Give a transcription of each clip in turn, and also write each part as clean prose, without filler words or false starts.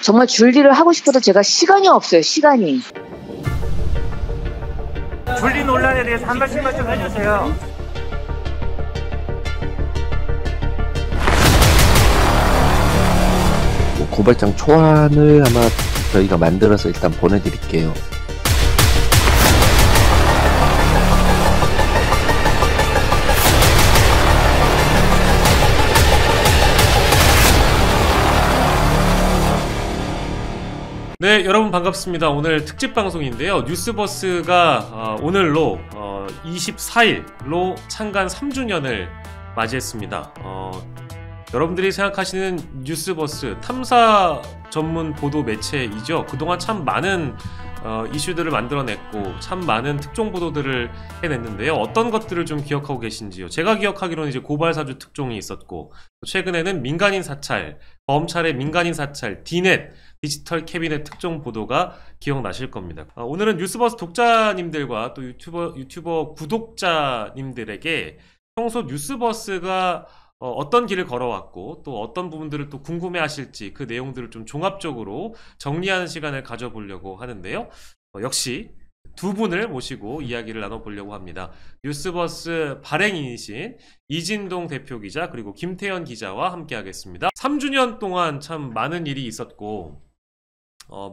정말 줄리를 하고 싶어도 제가 시간이 없어요. 시간이. 줄리 논란에 대해서 한 말씀만 좀 해주세요. 고발장 초안을 아마 저희가 만들어서 일단 보내드릴게요. 네, 여러분 반갑습니다. 오늘 특집 방송인데요. 뉴스버스가 오늘로 24일로 창간 3주년을 맞이했습니다. 여러분들이 생각하시는 뉴스버스 탐사 전문 보도 매체이죠. 그동안 참 많은 이슈들을 만들어냈고 참 많은 특종 보도들을 해냈는데요. 어떤 것들을 좀 기억하고 계신지요? 제가 기억하기로는 이제 고발사주 특종이 있었고, 최근에는 민간인 사찰, 검찰의 민간인 사찰, 디넷, 디지털 캐비넷 특종 보도가 기억나실 겁니다. 오늘은 뉴스버스 독자님들과 또 유튜버 구독자님들에게 평소 뉴스버스가 어떤 길을 걸어왔고 또 어떤 부분들을 또 궁금해하실지 그 내용들을 좀 종합적으로 정리하는 시간을 가져보려고 하는데요. 역시 두 분을 모시고 이야기를 나눠보려고 합니다. 뉴스버스 발행인이신 이진동 대표 기자 그리고 김태현 기자와 함께 하겠습니다. 3주년 동안 참 많은 일이 있었고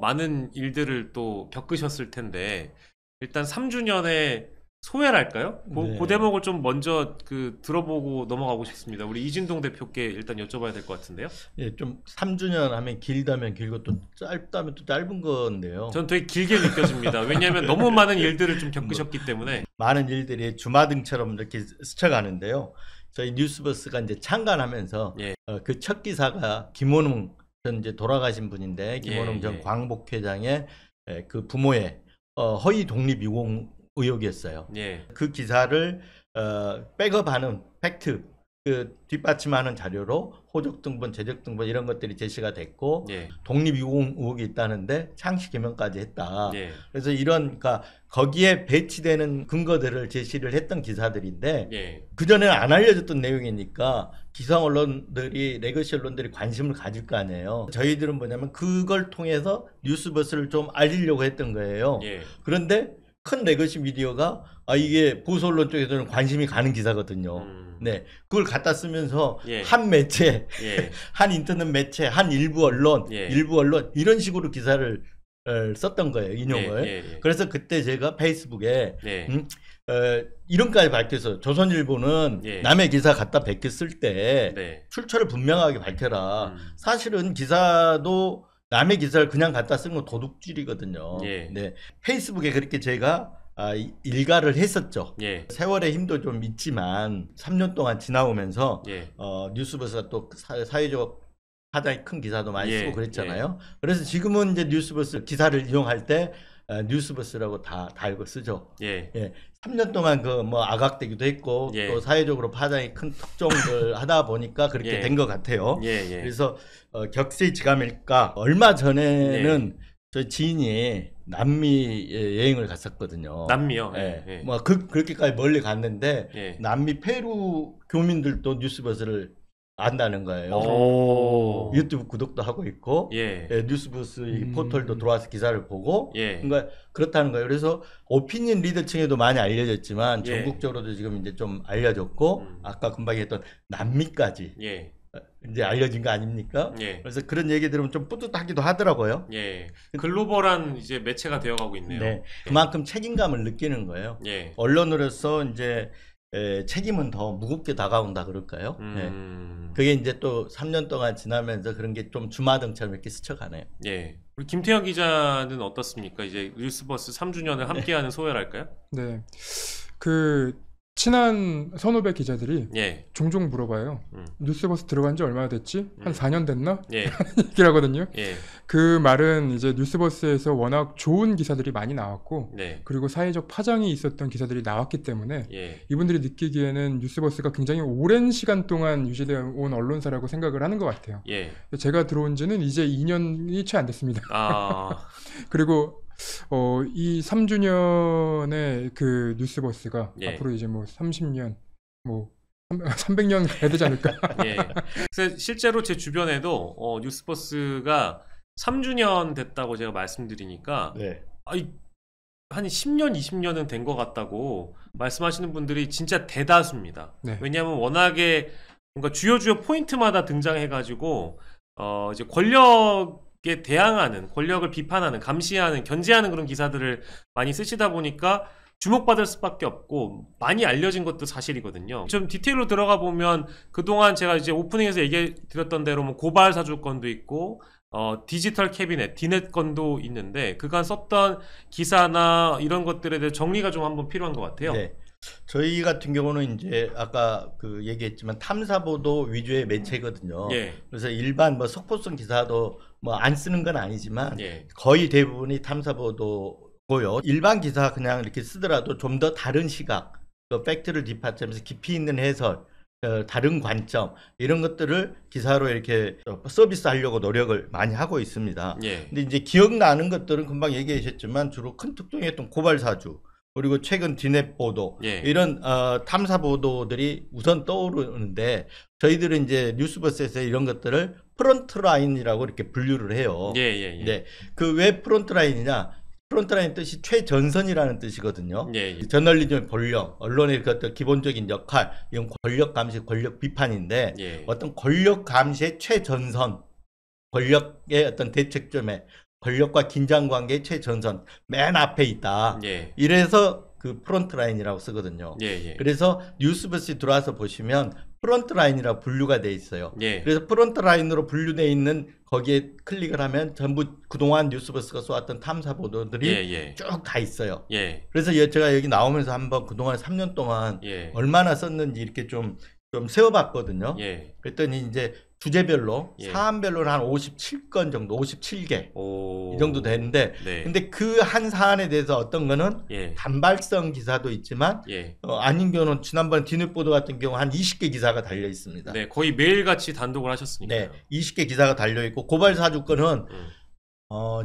많은 일들을 또 겪으셨을 텐데 일단 3주년의 소회랄까요? 네. 그 대목을 좀 먼저 들어보고 넘어가고 싶습니다. 우리 이진동 대표께 일단 여쭤봐야 될 것 같은데요. 예, 좀 3주년 하면 길다면 길고 또 짧다면 또 짧은 건데요. 전 되게 길게 느껴집니다. 왜냐하면 너무 많은 일들을 좀 겪으셨기 때문에. 많은 일들이 주마등처럼 이렇게 스쳐가는데요. 저희 뉴스버스가 이제 창간하면서 예. 그 첫 기사가 김원웅 전 이제 돌아가신 분인데 김원웅 예, 전 예. 광복회장의 그 부모의 허위 독립 유공 의혹이었어요. 예. 그 기사를 백업하는 팩트, 그 뒷받침하는 자료로 호적 등본, 재적 등본 이런 것들이 제시가 됐고 예. 독립 유공 의혹이 있다는데 창시 개명까지 했다. 예. 그래서 그러니까 거기에 배치되는 근거들을 제시를 했던 기사들인데 예. 그전에는 안 알려졌던 내용이니까 기성 언론들이 레거시 언론들이 관심을 가질 거 아니에요. 저희들은 뭐냐면 그걸 통해서 뉴스버스를 좀 알리려고 했던 거예요. 예. 그런데 큰 레거시 미디어가 이게 보수 언론 쪽에서는 관심이 가는 기사거든요. 네, 그걸 갖다 쓰면서 예. 한 매체, 예. 한 인터넷 매체, 한 일부 언론, 예. 일부 언론 이런 식으로 기사를 썼던 거예요, 인용을. 예. 예. 그래서 그때 제가 페이스북에 예. 이런까지 밝혀서 조선일보는 예. 남의 기사 갖다 베꼈을 때 네. 출처를 분명하게 밝혀라. 사실은 기사도 남의 기사를 그냥 갖다 쓴 건 도둑질이거든요. 예. 네, 페이스북에 그렇게 제가 일가를 했었죠. 예. 세월의 힘도 좀 있지만 3년 동안 지나오면서 예. 뉴스버스가 또 사회적 하나의 큰 기사도 많이 예. 쓰고 그랬잖아요. 그래서 지금은 이제 뉴스버스 기사를 이용할 때 뉴스버스라고 다 달고 쓰죠. 예. 예, 3년 동안 그 뭐 악악되기도 했고 예. 또 사회적으로 파장이 큰 특종을 하다 보니까 그렇게 예. 된 것 같아요. 예. 예. 그래서 격세지감일까. 얼마 전에는 저희 지인이 남미 여행을 갔었거든요. 남미요. 예. 예. 뭐 그렇게까지 멀리 갔는데 예. 남미 페루 교민들도 뉴스버스를 안다는 거예요. 오. 유튜브 구독도 하고 있고 예. 뉴스버스 이 포털도 들어와서 기사를 보고 예. 그러니까 그렇다는 거예요. 그래서 오피니언 리더층에도 많이 알려졌지만 예. 전국적으로도 지금 이제 좀 알려졌고 아까 금방 했던 남미까지 예. 이제 알려진 거 아닙니까? 예. 그래서 그런 얘기 들으면 좀 뿌듯하기도 하더라고요. 예. 글로벌한 이제 매체가 되어가고 있네요. 네, 그만큼 책임감을 느끼는 거예요. 예. 언론으로서 이제 책임은 더 무겁게 다가온다 그럴까요? 네. 그게 이제 또 3년 동안 지나면서 그런 게 좀 주마등처럼 이렇게 스쳐가네요. 예. 우리 김태현 기자는 어떻습니까? 이제 뉴스버스 3주년을 함께하는 소회랄까요? 네. 친한 선후배 기자들이 예. 종종 물어봐요. 뉴스버스 들어간 지 얼마나 됐지? 한 4년 됐나? 예. 얘기를 하거든요. 예. 그 말은 이제 뉴스버스에서 워낙 좋은 기사들이 많이 나왔고 네. 그리고 사회적 파장이 있었던 기사들이 나왔기 때문에 예. 이분들이 느끼기에는 뉴스버스가 굉장히 오랜 시간 동안 유지되어 온 언론사라고 생각을 하는 것 같아요. 예. 제가 들어온 지는 이제 2년이 채 안 됐습니다. 아. 그리고 이 3주년의 그 뉴스버스가 예. 앞으로 이제 뭐 30년, 뭐 300년 가야 되지 않을까? 예. 그래서 실제로 제 주변에도 뉴스버스가 3주년 됐다고 제가 말씀드리니까 네. 한 10년, 20년은 된 것 같다고 말씀하시는 분들이 진짜 대다수입니다. 네. 왜냐하면 워낙에 뭔가 주요 포인트마다 등장해가지고 이제 권력에 대항하는, 권력을 비판하는, 감시하는, 견제하는 그런 기사들을 많이 쓰시다 보니까 주목받을 수밖에 없고 많이 알려진 것도 사실이거든요. 좀 디테일로 들어가 보면 그동안 제가 이제 오프닝에서 얘기 드렸던 대로 뭐 고발 사주 건도 있고 디지털 캐비넷, 디넷 건도 있는데 그간 썼던 기사나 이런 것들에 대해 정리가 좀 한번 필요한 것 같아요. 네. 저희 같은 경우는 이제 아까 그 얘기했지만 탐사보도 위주의 매체거든요. 예. 그래서 일반 뭐 속보성 기사도 뭐 안 쓰는 건 아니지만 예. 거의 대부분이 탐사보도고요. 일반 기사 그냥 이렇게 쓰더라도 좀 더 다른 시각, 또 팩트를 뒷받침해서 깊이 있는 해설, 다른 관점 이런 것들을 기사로 이렇게 서비스하려고 노력을 많이 하고 있습니다. 예. 근데 이제 기억나는 것들은 금방 얘기하셨지만 주로 큰 특종이었던 고발사주, 그리고 최근 디넷 보도, 예. 이런 탐사 보도들이 우선 떠오르는데 저희들은 이제 뉴스버스에서 이런 것들을 프론트라인이라고 이렇게 분류를 해요. 예. 네, 그 왜 프론트라인이냐? 프론트라인 뜻이 최전선이라는 뜻이거든요. 예. 저널리즘의 권력, 언론의 그 어떤 기본적인 역할, 이건 권력 감시, 권력 비판인데 예. 어떤 권력 감시의 최전선, 권력의 어떤 대책점에 권력과 긴장 관계의 최전선 맨 앞에 있다. 예. 이래서 그 프론트라인이라고 쓰거든요. 예. 그래서 뉴스버스에 들어와서 보시면 프론트라인이라고 분류가 돼 있어요. 예. 그래서 프론트라인으로 분류되어 있는 거기에 클릭을 하면 전부 그동안 뉴스버스가 쏘았던 탐사 보도들이 예. 쭉 다 있어요. 예. 그래서 제가 여기 나오면서 한번 그동안 3년 동안 예. 얼마나 썼는지 이렇게 좀 세워봤거든요. 예. 그랬더니 이제 주제별로, 예. 사안별로는 한 57건 정도, 57개 오. 이 정도 되는데, 네. 근데 그 한 사안에 대해서 어떤 거는 예. 단발성 기사도 있지만 예. 아닌 경우는 지난번 디넷 보도 같은 경우 한 20개 기사가 달려 있습니다. 네, 거의 매일같이 단독을 하셨으니까요. 네, 20개 기사가 달려 있고 고발 사주 건은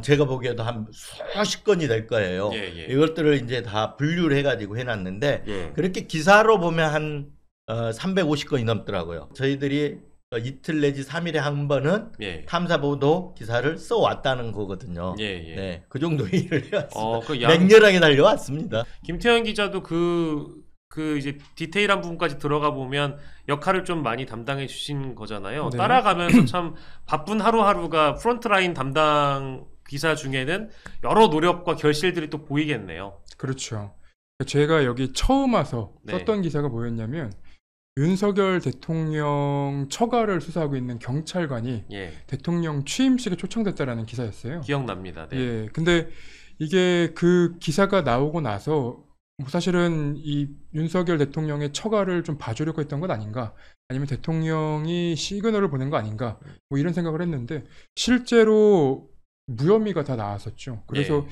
제가 보기에도 한 수십 건이 될 거예요. 예. 이것들을 이제 다 분류를 해가지고 해놨는데 예. 그렇게 기사로 보면 한 350건이 넘더라고요. 저희들이 이틀 내지 3일에 한 번은 예. 탐사보도 기사를 써왔다는 거거든요. 예. 네, 그 정도 일을 해왔습니다. 그 맹렬하게 달려왔습니다. 김태현 기자도 그 이제 디테일한 부분까지 들어가 보면 역할을 좀 많이 담당해 주신 거잖아요. 네. 따라가면서 참 바쁜 하루하루가 프론트라인 담당 기사 중에는 여러 노력과 결실들이 또 보이겠네요. 그렇죠. 제가 여기 처음 와서 네. 썼던 기사가 뭐였냐면 윤석열 대통령 처가를 수사하고 있는 경찰관이 예. 대통령 취임식에 초청됐다라는 기사였어요. 기억납니다. 네. 예, 근데 이게 그 기사가 나오고 나서 뭐 사실은 이 윤석열 대통령의 처가를 좀 봐주려고 했던 것 아닌가, 아니면 대통령이 시그널을 보낸 거 아닌가, 뭐 이런 생각을 했는데 실제로 무혐의가 다 나왔었죠. 그래서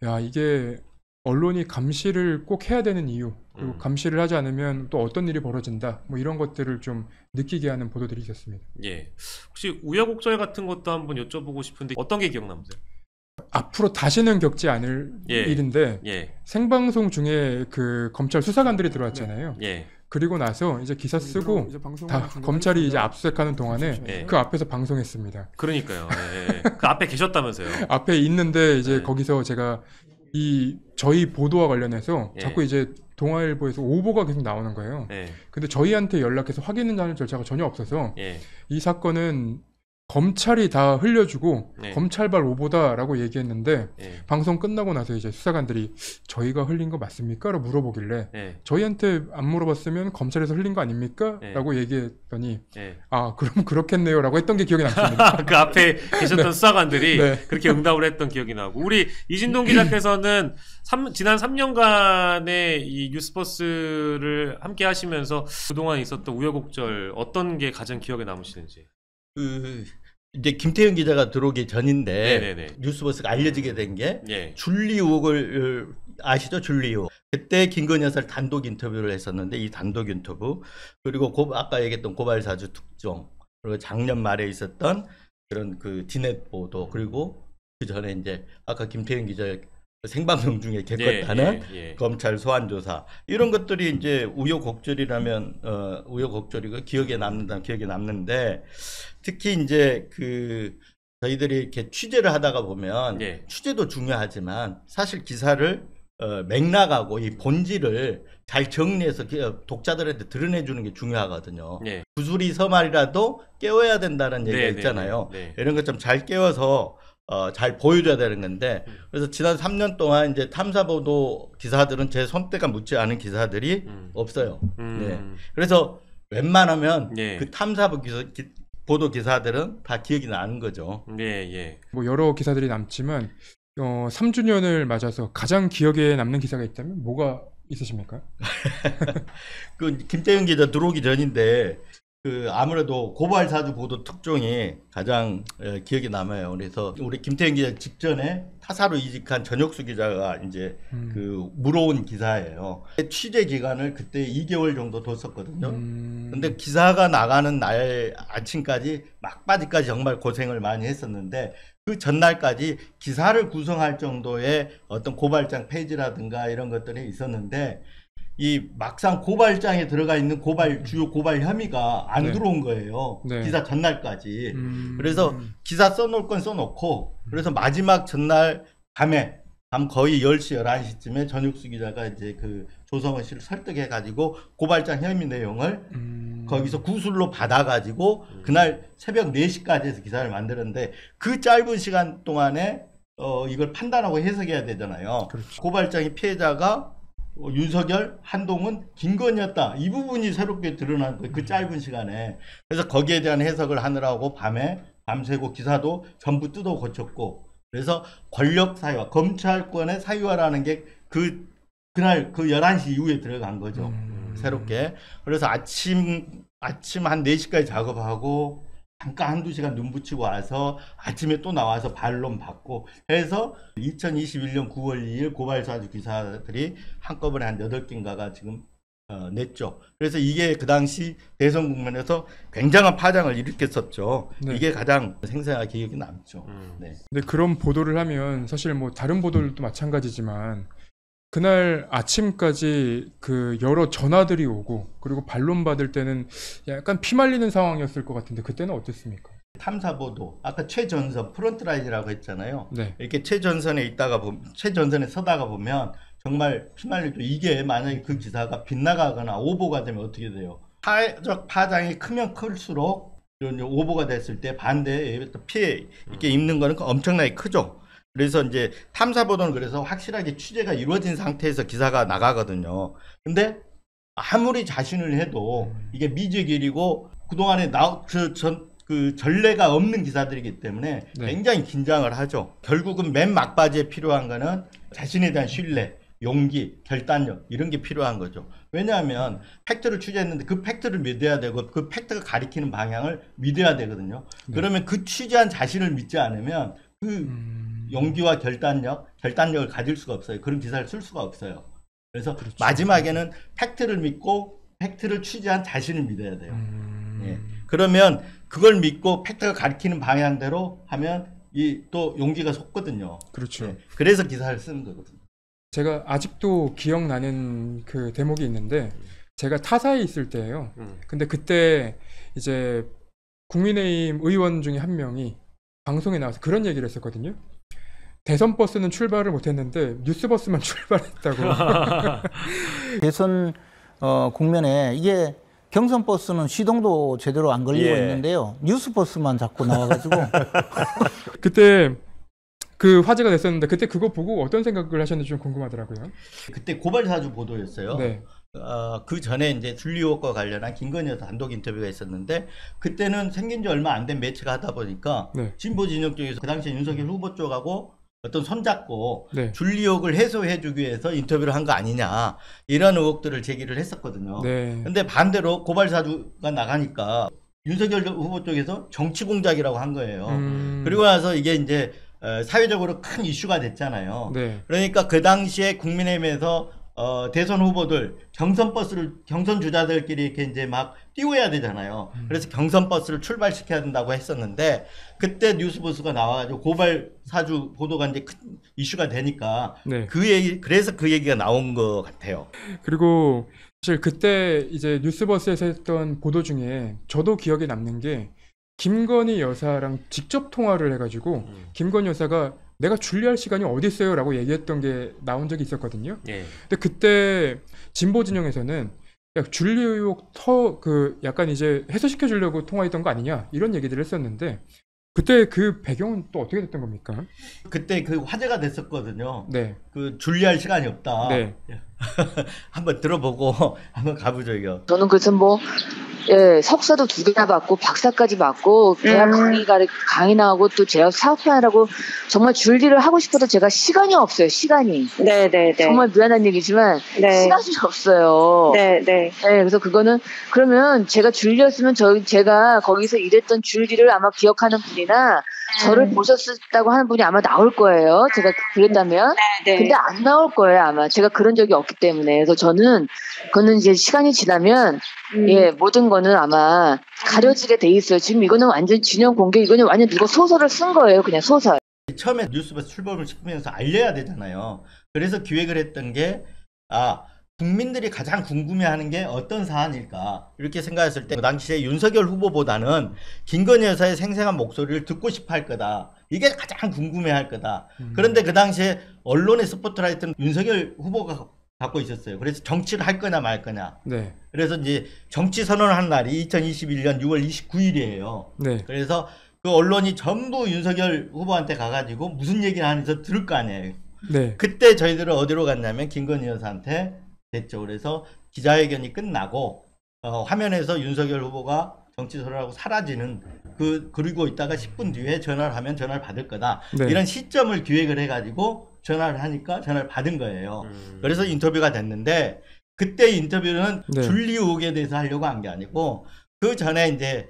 야, 이게 언론이 감시를 꼭 해야 되는 이유, 그리고 감시를 하지 않으면 또 어떤 일이 벌어진다, 뭐 이런 것들을 좀 느끼게 하는 보도들이 있었습니다. 예. 혹시 우여곡절 같은 것도 한번 여쭤보고 싶은데 어떤 게 기억남으세요? 앞으로 다시는 겪지 않을 일인데 예. 생방송 중에 그 검찰 수사관들이 들어왔잖아요. 예. 그리고 나서 이제 기사 쓰고 다 검찰이 이제 압수수색하는 동안에 예. 그 앞에서 방송했습니다. 그러니까요. 예. 그 앞에 계셨다면서요. 앞에 있는데 이제 네. 거기서 제가 저희 보도와 관련해서 예. 자꾸 이제 동아일보에서 오보가 계속 나오는 거예요. 예. 근데 저희한테 연락해서 확인하는 절차가 전혀 없어서 예. 이 사건은 검찰이 다 흘려주고 네. 검찰발 오보다라고 얘기했는데 예. 방송 끝나고 나서 이제 수사관들이 저희가 흘린 거 맞습니까? 라고 물어보길래 예. 저희한테 안 물어봤으면 검찰에서 흘린 거 아닙니까? 네. 라고 얘기했더니 예. 아 그럼 그렇겠네요 라고 했던 게 기억이 남습니다. 그 앞에 계셨던 수사관들이 네. 그렇게 응답을 했던 기억이 나고, 우리 이진동 기자께서는 지난 3년간의 이 뉴스버스를 함께 하시면서 그동안 있었던 우여곡절 어떤 게 가장 기억에 남으시는지. 이제 김태현 기자가 들어오기 전인데 네네네. 뉴스버스가 알려지게 된 게 예. 줄리 의혹을 아시죠? 줄리 의혹. 그때 김건희 여사를 단독 인터뷰를 했었는데 이 단독 인터뷰, 그리고 아까 얘기했던 고발사주 특종, 그리고 작년 말에 있었던 그런 그 디넷 보도, 그리고 그 전에 이제 아까 김태현 기자 생방송 중에 겪었다는 예. 검찰 소환 조사, 이런 것들이 이제 우여곡절이라면 우여곡절이고 기억에 남는데, 특히 이제 그 저희들이 이렇게 취재를 하다가 보면 예. 취재도 중요하지만 사실 기사를 맥락하고 이 본질을 잘 정리해서 독자들한테 드러내주는 게 중요하거든요. 예. 구슬이 서말이라도 깨워야 된다는 얘기가 네, 있잖아요. 네, 네. 이런 것 좀 잘 깨워서 잘 보여줘야 되는 건데 그래서 지난 3년 동안 이제 탐사보도 기사들은 제 손때가 묻지 않은 기사들이 없어요. 네. 그래서 웬만하면 예. 그 탐사보 보도 기사들은 다 기억이 나는 거죠. 예, 예. 뭐 여러 기사들이 남지만 3주년을 맞아서 가장 기억에 남는 기사가 있다면 뭐가 있으십니까? 그 김태형 기자 들어오기 전인데 그 아무래도 고발사주 보도 특종이 가장 기억에 남아요. 그래서 우리 김태형 기자 직전에 타사로 이직한 전혁수 기자가 이제 그 물어온 기사예요. 취재 기간을 그때 2개월 정도 뒀었거든요. 근데 기사가 나가는 날 아침까지 막바지까지 정말 고생을 많이 했었는데 그 전날까지 기사를 구성할 정도의 어떤 고발장 페이지라든가 이런 것들이 있었는데 이 막상 고발장에 들어가 있는 주요 고발 혐의가 안 네. 들어온 거예요. 네. 기사 전날까지. 그래서 기사 써놓을 건 써놓고 그래서 마지막 전날 밤 거의 10시, 11시쯤에 전육수 기자가 이제 그 조성은 씨를 설득해 가지고 고발장 혐의 내용을 거기서 구술로 받아가지고 그날 새벽 4시까지 해서 기사를 만들었는데 그 짧은 시간 동안에 이걸 판단하고 해석해야 되잖아요. 그렇죠. 고발장의 피해자가 윤석열, 한동훈, 김건희였다. 이 부분이 새롭게 드러난 거예요. 그 짧은 시간에. 그래서 거기에 대한 해석을 하느라고 밤새고 기사도 전부 뜯어 고쳤고 그래서 권력 사유화, 검찰권의 사유화라는 게 그날 그 11시 이후에 들어간 거죠. 새롭게. 그래서 아침 한 4시까지 작업하고 잠깐 한두 시간 눈 붙이고 와서 아침에 또 나와서 반론 받고 해서 2021년 9월 2일 고발사주 기사들이 한꺼번에 한 8개인가가 지금 냈죠. 그래서 이게 그 당시 대선 국면에서 굉장한 파장을 일으켰었죠. 네. 이게 가장 생생하게 기억이 남죠. 네. 근데 그런 보도를 하면 사실 뭐 다른 보도들도 마찬가지지만 그날 아침까지 그 여러 전화들이 오고 그리고 반론 받을 때는 약간 피말리는 상황이었을 것 같은데 그때는 어땠습니까? 탐사보도 아까 최전선 프론트라인이라고 했잖아요. 네. 이렇게 최전선에 서다가 보면 정말 피말리죠. 이게 만약에 그 기사가 빗나가거나 오보가 되면 어떻게 돼요? 사회적 파장이 크면 클수록 이런 오보가 됐을 때 반대에 피해 이렇게 입는 거는 엄청나게 크죠. 그래서 이제 탐사보도는 그래서 확실하게 취재가 이루어진 상태에서 기사가 나가거든요. 근데 아무리 자신을 해도 이게 미지길이고 그동안에 그 전례가 없는 기사들이기 때문에 네. 굉장히 긴장을 하죠. 결국은 맨 막바지에 필요한 거는 자신에 대한 신뢰, 용기, 결단력 이런 게 필요한 거죠. 왜냐하면 팩트를 취재했는데 그 팩트를 믿어야 되고 그 팩트가 가리키는 방향을 믿어야 되거든요. 네. 그러면 그 취재한 자신을 믿지 않으면 그 용기와 결단력을 가질 수가 없어요. 그런 기사를 쓸 수가 없어요. 그래서 그렇죠. 마지막에는 팩트를 믿고 팩트를 취재한 자신을 믿어야 돼요. 예. 그러면 그걸 믿고 팩트가 가리키는 방향대로 하면 또 용기가 솟거든요. 그렇죠. 예. 그래서 기사를 쓰는 거거든요. 제가 아직도 기억나는 그 대목이 있는데 제가 타사에 있을 때예요. 근데 그때 이제 국민의힘 의원 중에 한 명이 방송에 나와서 그런 얘기를 했었거든요. 대선 버스는 출발을 못했는데 뉴스버스만 출발했다고. 대선 국면에 이게 경선 버스는 시동도 제대로 안 걸리고 있는데요. 뉴스 버스만 자꾸 나와가지고 그때 그 화제가 됐었는데 그때 그거 보고 어떤 생각을 하셨는지 좀 궁금하더라고요. 그때 고발사주 보도였어요. 네. 그 전에 이제 줄리오과 관련한 김건희 여사 단독 인터뷰가 있었는데 그때는 생긴 지 얼마 안 된 매체가 하다 보니까 네. 진보 진영 쪽에서 그 당시에 윤석열 후보 쪽하고 어떤 손잡고 네. 줄리옥을 해소해주기 위해서 인터뷰를 한 거 아니냐 이런 의혹들을 제기를 했었거든요. 네. 근데 반대로 고발사주가 나가니까 윤석열 후보 쪽에서 정치 공작이라고 한 거예요. 그리고 나서 이게 이제 사회적으로 큰 이슈가 됐잖아요. 네. 그러니까 그 당시에 국민의힘에서 대선 후보들 경선 주자들끼리 이렇게 이제 막 띄워야 되잖아요. 그래서 경선 버스를 출발시켜야 된다고 했었는데 그때 뉴스버스가 나와가지고 고발 사주 보도가 이제 큰 이슈가 되니까 네. 그래서 그 얘기가 나온 것 같아요. 그리고 사실 그때 이제 뉴스버스에서 했던 보도 중에 저도 기억에 남는 게 김건희 여사랑 직접 통화를 해가지고 김건희 여사가 내가 줄리할 시간이 어디 있어요라고 얘기했던 게 나온 적이 있었거든요. 예. 근데 그때 진보 진영에서는 야, 줄리 의혹 약간 이제 해소시켜 주려고 통화했던 거 아니냐 이런 얘기들을 했었는데 그때 그 배경은 또 어떻게 됐던 겁니까? 그때 그 화제가 됐었거든요. 네. 그 줄리할 시간이 없다. 네. 한번 들어보고 한번 가보죠, 이거. 저는 그래서 뭐, 예, 석사도 2개나 받고, 박사까지 받고, 대학 강의 나오고, 또 제가 사업하느라고 정말 줄리를 하고 싶어도 제가 시간이 없어요, 시간이. 네네네. 정말 미안한 얘기지만, 네. 시간이 없어요. 네네. 네, 그래서 그거는, 그러면 제가 줄리였으면 제가 거기서 일했던 줄리를 아마 기억하는 분이나, 저를 보셨다고 하는 분이 아마 나올 거예요. 제가 그랬다면. 네. 근데 안 나올 거예요, 아마. 제가 그런 적이 없기 때문에. 그래서 저는, 그거는 이제 시간이 지나면, 예, 모든 거는 아마 가려지게 돼 있어요. 지금 이거는 완전 진영 공개, 이거는 완전 누가 소설을 쓴 거예요. 그냥 소설. 처음에 뉴스버스 출범을 시키면서 알려야 되잖아요. 그래서 기획을 했던 게, 국민들이 가장 궁금해하는 게 어떤 사안일까 이렇게 생각했을 때 그 당시에 윤석열 후보보다는 김건희 여사의 생생한 목소리를 듣고 싶어 할 거다. 이게 가장 궁금해할 거다. 그런데 그 당시에 언론의 스포트라이트는 윤석열 후보가 갖고 있었어요. 그래서 정치를 할 거냐 말 거냐. 네. 그래서 이제 정치 선언을 한 날이 2021년 6월 29일이에요. 네. 그래서 그 언론이 전부 윤석열 후보한테 가가지고 무슨 얘기를 하는지 들을 거 아니에요. 네. 그때 저희들은 어디로 갔냐면 김건희 여사한테 됐죠. 그래서 기자회견이 끝나고 화면에서 윤석열 후보가 정치 선언하고 사라지는 그리고 있다가 10분 뒤에 전화를 하면 전화를 받을 거다. 네. 이런 시점을 기획을 해가지고 전화를 하니까 전화를 받은 거예요. 그래서 인터뷰가 됐는데 그때 인터뷰는 네. 줄리 의혹에 대해서 하려고 한 게 아니고 그 전에 이제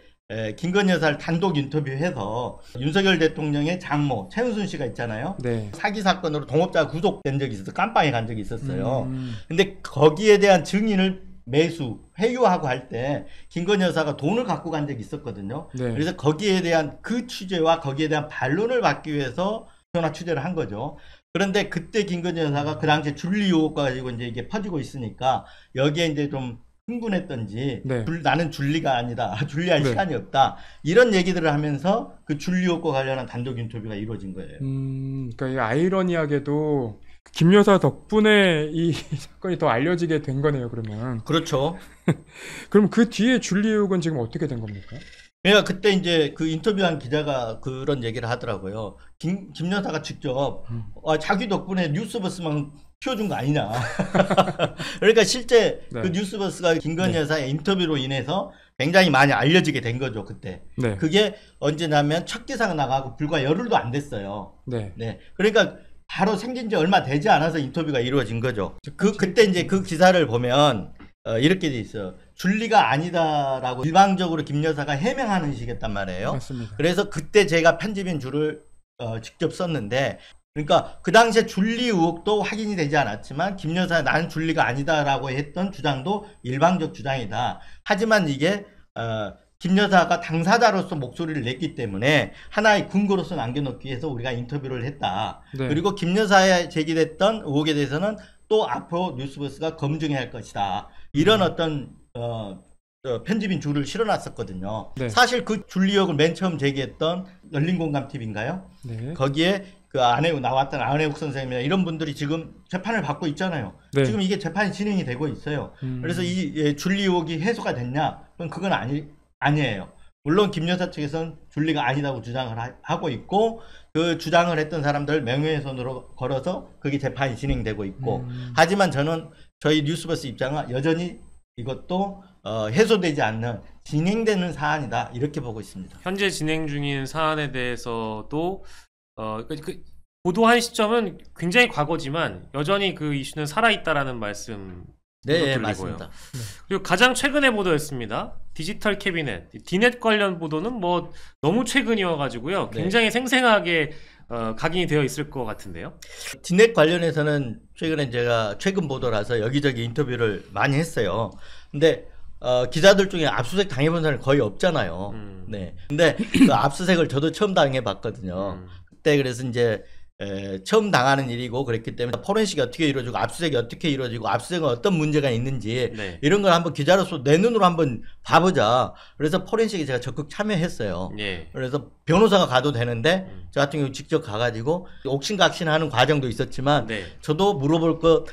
김건희 여사를 단독 인터뷰해서 윤석열 대통령의 장모 최은순 씨가 있잖아요. 네. 사기 사건으로 동업자가 구속된 적이 있어서 깜빵에 간 적이 있었어요. 근데 거기에 대한 증인을 회유하고 할 때 김건희 여사가 돈을 갖고 간 적이 있었거든요. 네. 그래서 거기에 대한 그 취재와 거기에 대한 반론을 받기 위해서 전화 취재를 한 거죠. 그런데 그때 김건희 여사가 그 당시에 줄리 의혹 가지고 이제 이게 퍼지고 있으니까 여기에 이제 좀 흥분했던지 네. 나는 줄리가 아니다. 줄리할 네. 시간이 없다. 이런 얘기들을 하면서 그 줄리 의혹과 관련한 단독 인터뷰가 이루어진 거예요. 그러니까 이 아이러니하게도 김 여사 덕분에 이 사건이 더 알려지게 된 거네요. 그러면. 그렇죠. 그럼 그 뒤에 줄리 의혹은 지금 어떻게 된 겁니까? 그러니까 그때 이제 그 인터뷰한 기자가 그런 얘기를 하더라고요. 김 여사가 직접 자기 덕분에 뉴스버스만 키워준 거 아니냐. 그러니까 실제 네. 그 뉴스버스가 김건희 네. 여사의 인터뷰로 인해서 굉장히 많이 알려지게 된 거죠, 그때. 네. 그게 언제냐면 첫 기사가 나가고 불과 열흘도 안 됐어요. 네. 네. 그러니까 바로 생긴 지 얼마 되지 않아서 인터뷰가 이루어진 거죠. 그때 이제 그 기사를 보면 이렇게 돼 있어요. 줄리가 아니다라고 일방적으로 김 여사가 해명하는 식이었단 말이에요. 맞습니다. 그래서 그때 제가 편집인 줄을 직접 썼는데, 그러니까 그 당시에 줄리 의혹도 확인이 되지 않았지만 김 여사 나는 줄리가 아니다라고 했던 주장도 일방적 주장이다. 하지만 이게 김 여사가 당사자로서 목소리를 냈기 때문에 하나의 근거로서 남겨놓기 위해서 우리가 인터뷰를 했다. 네. 그리고 김 여사에 제기됐던 의혹에 대해서는 또 앞으로 뉴스버스가 검증해야 할 것이다. 이런 어떤 편집인 줄을 실어놨었거든요. 네. 사실 그 줄리 의혹을 맨 처음 제기했던 열린공감TV인가요? 네. 거기에 그 안혜욱 나왔던 안혜욱 선생님이나 이런 분들이 지금 재판을 받고 있잖아요. 네. 지금 이게 재판이 진행이 되고 있어요. 그래서 이 줄리 의혹이 해소가 됐냐? 그건 아니에요. 물론 김 여사 측에서는 줄리가 아니다고 주장을 하고 있고 그 주장을 했던 사람들 명예훼손으로 걸어서 그게 재판이 진행되고 있고 하지만 저는 저희 뉴스버스 입장은 여전히 이것도 해소되지 않는 진행되는 사안이다 이렇게 보고 있습니다. 현재 진행 중인 사안에 대해서도 보도한 시점은 굉장히 과거지만 여전히 그 이슈는 살아있다라는 말씀. 네, 들리고요. 맞습니다. 그리고 가장 최근의 보도였습니다. 디지털 캐비넷, 디넷 관련 보도는 뭐 너무 최근이어가지고요. 굉장히 생생하게 각인이 되어 있을 것 같은데요. 디넷 관련해서는 최근에 제가 최근 보도라서 여기저기 인터뷰를 많이 했어요. 근데 기자들 중에 압수수색 당해본 사람이 거의 없잖아요. 네. 근데 그 압수수색을 저도 처음 당해봤거든요. 그때 그래서 이제 처음 당하는 일이고 그랬기 때문에 포렌식이 어떻게 이루어지고 압수수색이 어떻게 이루어지고 압수수색은 어떤 문제가 있는지 네. 이런 걸 한번 기자로서 내 눈으로 한번 봐보자. 그래서 포렌식에 제가 적극 참여했어요. 예. 그래서 변호사가 가도 되는데 저 같은 경우 직접 가가지고 옥신각신하는 과정도 있었지만 네. 저도 물어볼 것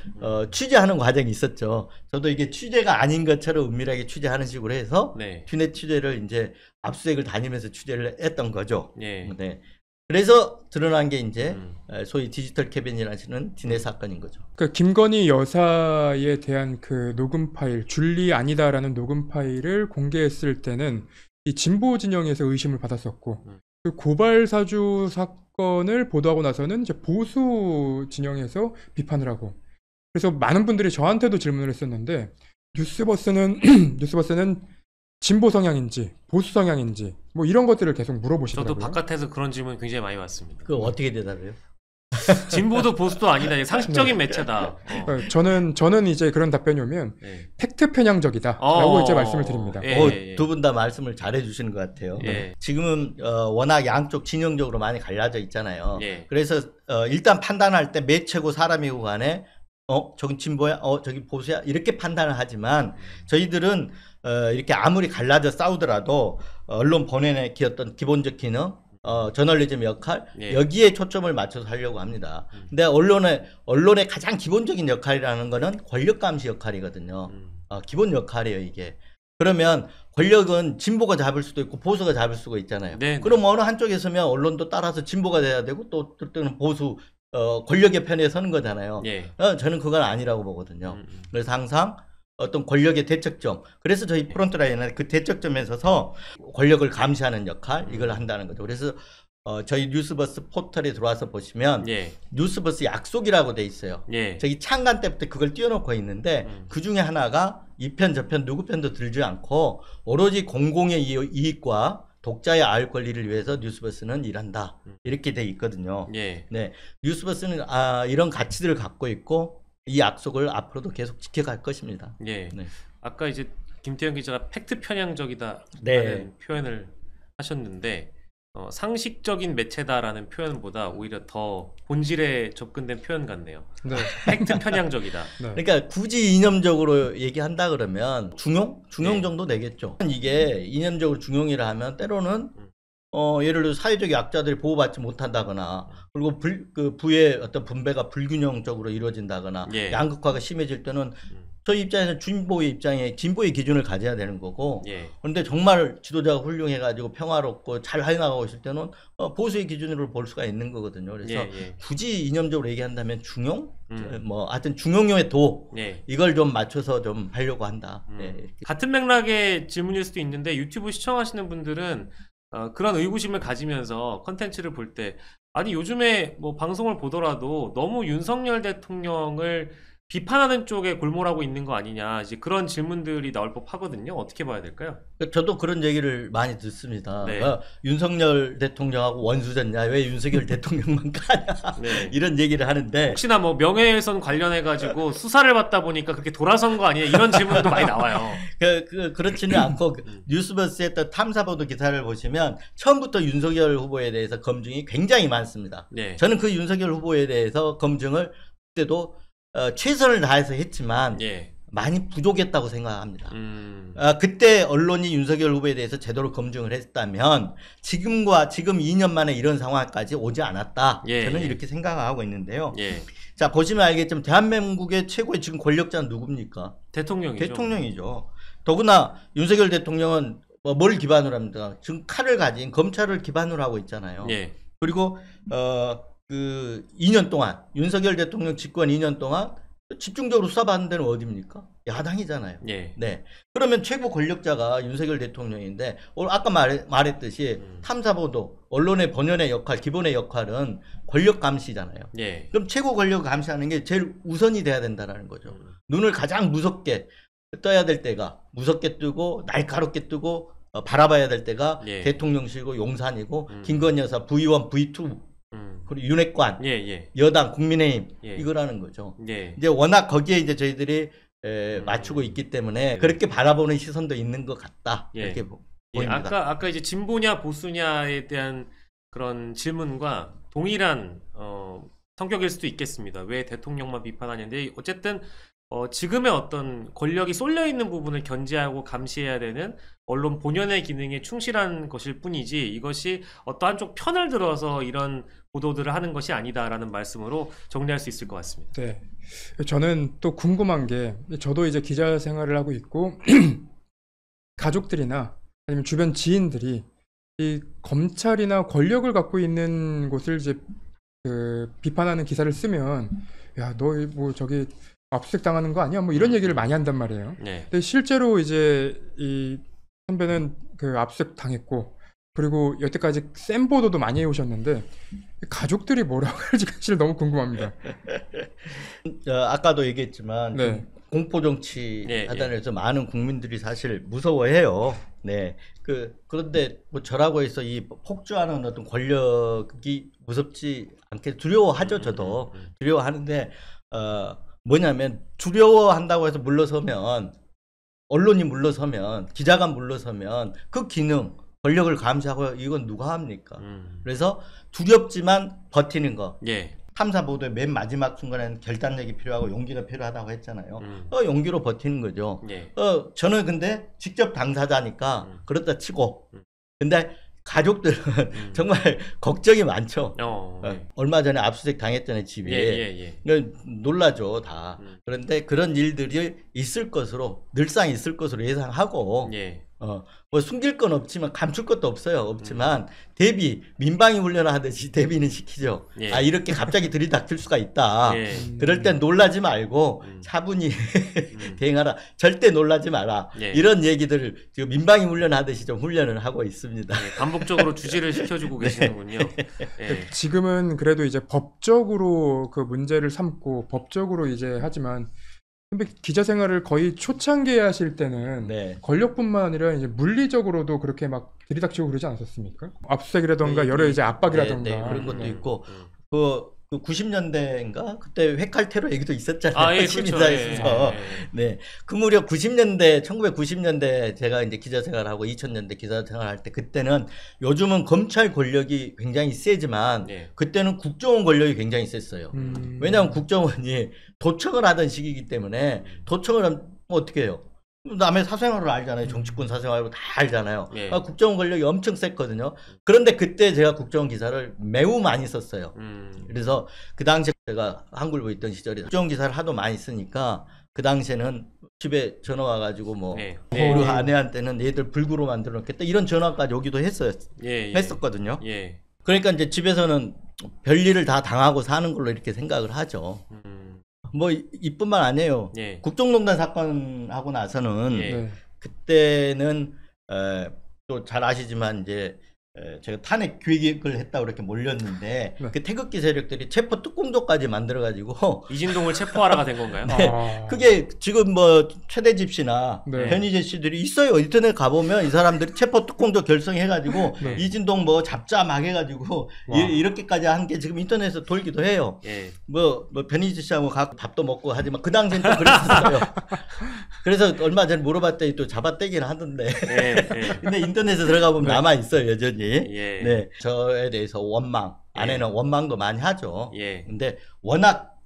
취재하는 과정이 있었죠. 저도 이게 취재가 아닌 것처럼 은밀하게 취재하는 식으로 해서 네. 뒤내 취재를 이제 압수수색을 다니면서 취재를 했던 거죠. 예. 네. 그래서 드러난 게 이제 소위 디지털 캐빈이라는 뒤내 사건인 거죠. 그 김건희 여사에 대한 그 녹음 파일, 줄리 아니다라는 녹음 파일을 공개했을 때는 이 진보 진영에서 의심을 받았었고, 그 고발 사주 사건을 보도하고 나서는 이제 보수 진영에서 비판을 하고, 그래서 많은 분들이 저한테도 질문을 했었는데, 뉴스버스는 진보 성향인지 보수 성향인지 뭐 이런 것들을 계속 물어보시더라고요. 저도 바깥에서 그런 질문 굉장히 많이 왔습니다. 그 어떻게 대답해요? 진보도 보수도 아니다. 상식적인 매체다. 저는 이제 그런 답변이 오면 네. 팩트 편향적이다라고 이제 말씀을 드립니다. 예. 두 분 다 말씀을 잘해 주시는 것 같아요. 예. 지금은 워낙 양쪽 진영적으로 많이 갈라져 있잖아요. 예. 그래서 일단 판단할 때 매체고 사람이고 간에 저긴 진보야, 저기 보수야 이렇게 판단을 하지만 저희들은 이렇게 아무리 갈라져 싸우더라도 언론 본연의 어떤 기본적 기능, 저널리즘 역할 예. 여기에 초점을 맞춰서 하려고 합니다. 근데 언론의 가장 기본적인 역할이라는 거는 권력 감시 역할이거든요. 기본 역할이에요 이게. 그러면 권력은 진보가 잡을 수도 있고 보수가 잡을 수가 있잖아요. 네, 그럼 어느 한쪽에 서면 언론도 따라서 진보가 돼야 되고 또 때는 보수 권력의 편에 서는 거잖아요. 예. 저는 그건 아니라고 보거든요. 그래서 항상 어떤 권력의 대척점. 그래서 저희 프론트라인은 그 대척점에 서서 권력을 감시하는 역할 이걸 한다는 거죠. 그래서 저희 뉴스버스 포털에 들어와서 보시면 예. 뉴스버스 약속이라고 돼 있어요. 예. 저기 창간 때부터 그걸 띄워놓고 있는데 그 중에 하나가 이 편 저 편 누구 편도 들지 않고 오로지 공공의 이익과 독자의 알 권리를 위해서 뉴스버스는 일한다. 이렇게 돼 있거든요. 예. 네, 뉴스버스는 이런 가치들을 갖고 있고 이 약속을 앞으로도 계속 지켜갈 것입니다. 예. 네. 아까 이제 김태형 기자가 팩트 편향적이다라는 네. 표현을 하셨는데 상식적인 매체다라는 표현보다 오히려 더 본질에 접근된 표현 같네요. 네. 팩트 편향적이다. 네. 그러니까 굳이 이념적으로 얘기한다 그러면 중용 네. 정도 되겠죠. 이게 이념적으로 중용이라 하면 때로는 예를 들어 사회적 약자들이 보호받지 못한다거나 그리고 부의 어떤 분배가 불균형적으로 이루어진다거나 예. 양극화가 심해질 때는 저희 입장에서는 진보의 기준을 가져야 되는 거고 예. 그런데 정말 지도자가 훌륭해가지고 평화롭고 잘 해나가고 있을 때는 보수의 기준으로 볼 수가 있는 거거든요. 그래서 예. 굳이 이념적으로 얘기한다면 중용? 하여튼 중용의 도 예. 이걸 좀 맞춰서 좀 하려고 한다. 네, 이렇게. 같은 맥락의 질문일 수도 있는데 유튜브 시청하시는 분들은 그런 의구심을 가지면서 컨텐츠를 볼 때 아니 요즘에 뭐 방송을 보더라도 너무 윤석열 대통령을 비판하는 쪽에 골몰하고 있는 거 아니냐 이제 그런 질문들이 나올 법하거든요. 어떻게 봐야 될까요? 저도 그런 얘기를 많이 듣습니다. 네. 윤석열 대통령하고 원수졌냐? 왜 윤석열 대통령만 까냐? 네. 이런 얘기를 하는데 혹시나 뭐 명예훼손 관련해 가지고 수사를 받다 보니까 그렇게 돌아선 거 아니에요? 이런 질문도 많이 나와요. 그렇지는 않고 뉴스버스의 또 탐사보도 기사를 보시면 처음부터 윤석열 후보에 대해서 검증이 굉장히 많습니다. 네. 저는 그 윤석열 후보에 대해서 검증을 그때도 최선을 다해서 했지만 예. 많이 부족했다고 생각합니다. 음. 그때 언론이 윤석열 후보에 대해서 제대로 검증을 했다면 지금 2년 만에 이런 상황까지 오지 않았다. 예, 저는 예. 이렇게 생각하고 있는데요. 예. 자, 보시면 알겠지만 대한민국의 최고의 지금 권력자는 누굽니까? 대통령이죠. 대통령이죠. 더구나 윤석열 대통령은 뭘 기반으로 합니까? 지금 칼을 가진 검찰을 기반으로 하고 있잖아요. 예. 그리고 2년 동안 윤석열 대통령 집권 2년 동안 집중적으로 수사받는 데는 어디입니까? 야당이잖아요. 예. 네. 그러면 최고 권력자가 윤석열 대통령인데 오늘 아까 말했듯이 탐사보도 언론의 본연의 역할, 기본의 역할은 권력 감시잖아요. 예. 그럼 최고 권력을 감시하는 게 제일 우선이 돼야 된다는 거죠. 눈을 가장 무섭게 떠야 될 때가 무섭게 뜨고 날카롭게 뜨고 바라봐야 될 때가 예. 대통령실이고 용산이고 김건희 여사 V1, V2 그리고 윤핵관, 예. 여당, 국민의힘 예. 이거라는 거죠. 예. 이제 워낙 거기에 이제 저희들이 맞추고 있기 때문에 그렇게 바라보는 시선도 있는 것 같다. 예. 이렇게 예. 보입니다. 아까 이제 진보냐 보수냐에 대한 그런 질문과 동일한 성격일 수도 있겠습니다. 왜 대통령만 비판하는데 어쨌든 지금의 어떤 권력이 쏠려 있는 부분을 견제하고 감시해야 되는 언론 본연의 기능에 충실한 것일 뿐이지 이것이 어떤 한쪽 편을 들어서 이런 보도들을 하는 것이 아니다라는 말씀으로 정리할 수 있을 것 같습니다. 네. 저는 또 궁금한 게 저도 이제 기자 생활을 하고 있고 가족들이나 아니면 주변 지인들이 이 검찰이나 권력을 갖고 있는 곳을 이제 그 비판하는 기사를 쓰면 야, 너 뭐 저기 압수수색 당하는 거 아니야? 뭐 이런 얘기를 많이 한단 말이에요. 네. 근데 실제로 이제 이 선배는 그 압수수색 당했고 그리고 여태까지 센 보도도 많이 해오셨는데 가족들이 뭐라고 할지 사실 너무 궁금합니다. 아까도 얘기했지만 네. 좀 공포 정치 예, 하단에서 많은 국민들이 사실 무서워해요. 네. 그런데 뭐 저라고 해서 이 폭주하는 어떤 권력이 무섭지 않게 두려워하죠. 저도 두려워하는데 뭐냐면 두려워한다고 해서 물러서면 언론이 물러서면 기자가 물러서면 그 기능 권력을 감시하고 이건 누가 합니까? 그래서 두렵지만 버티는 거. 예. 탐사 보도의 맨 마지막 순간에는 결단력이 필요하고 용기가 필요하다고 했잖아요. 용기로 버티는 거죠. 예. 저는 근데 직접 당사자니까 그렇다 치고 근데 가족들은 정말 걱정이 많죠. 네. 얼마 전에 압수수색 당했잖아요, 집에. 예. 놀라죠, 다. 그런데 그런 일들이 있을 것으로 늘상 있을 것으로 예상하고 예. 뭐 숨길 건 없지만 감출 것도 없지만 대비 민방위 훈련하듯이 대비는 시키죠. 예. 아 이렇게 갑자기 들이닥칠 수가 있다. 예. 그럴 땐 놀라지 말고 차분히 대응하라. 절대 놀라지 마라. 예. 이런 얘기들을 지금 민방위 훈련하듯이 좀 훈련을 하고 있습니다. 예. 반복적으로 주지를 시켜주고 계시는군요. 예. 지금은 그래도 이제 법적으로 그 문제를 삼고 법적으로 이제 하지만 근데 기자 생활을 거의 초창기에 하실 때는 네. 권력뿐만 아니라 이제 물리적으로도 그렇게 막 들이닥치고 그러지 않았습니까? 압수수색이라던가 여러 이제 압박이라던가 네, 그런 것도 네. 있고 그 90년대인가 그때 회칼 테러 얘기도 있었잖아요. 아, 예, 시민사회에서. 예. 네, 그 무렵 1990년대 제가 이제 기자 생활하고 2000년대 기자 생활할 때 그때는 요즘은 검찰 권력이 굉장히 세지만 예. 그때는 국정원 권력이 굉장히 셌어요. 왜냐하면 국정원이 도청을 하던 시기이기 때문에 도청을 하면 어떻게 해요? 남의 사생활을 알잖아요. 정치권 사생활을 다 알잖아요. 예. 국정원 권력이 엄청 셌거든요. 그런데 그때 제가 국정원 기사를 매우 많이 썼어요. 그래서 그 당시에 제가 한글보 있던 시절에 국정원 기사를 하도 많이 쓰니까 그 당시에는 집에 전화 와가지고 뭐 예. 우리 아내한테는 얘들 불구로 만들어 놓겠다 이런 전화까지 오기도 했었거든요. 예. 그러니까 이제 집에서는 별일을 다 당하고 사는 걸로 이렇게 생각을 하죠. 뭐 이뿐만 아니에요. 예. 국정농단 사건 하고 나서는 예. 네. 그때는 또 잘 아시지만 이제 제가 탄핵 기획을 했다고 이렇게 몰렸는데 네. 그 태극기 세력들이 체포 특공조까지 만들어가지고 이진동을 체포하라가 된 건가요? 아, 그게 지금 뭐 최대집 씨나 네. 변희재 씨들이 있어요. 인터넷 가보면 이 사람들이 체포 특공조 결성해가지고 네. 이진동 뭐 잡자 막 해가지고 와. 이렇게까지 한 게 지금 인터넷에서 돌기도 해요. 예. 뭐 변희재 씨하고 가서 밥도 먹고 하지만 그 당시엔 또 그랬었어요. 그래서 얼마 전에 물어봤더니 또 잡아떼기는 하던데. 예. 근데 인터넷에 들어가 보면 남아 있어요 여전히. 예. 네, 저에 대해서 원망. 아내는 원망도 많이 하죠. 예. 근데 워낙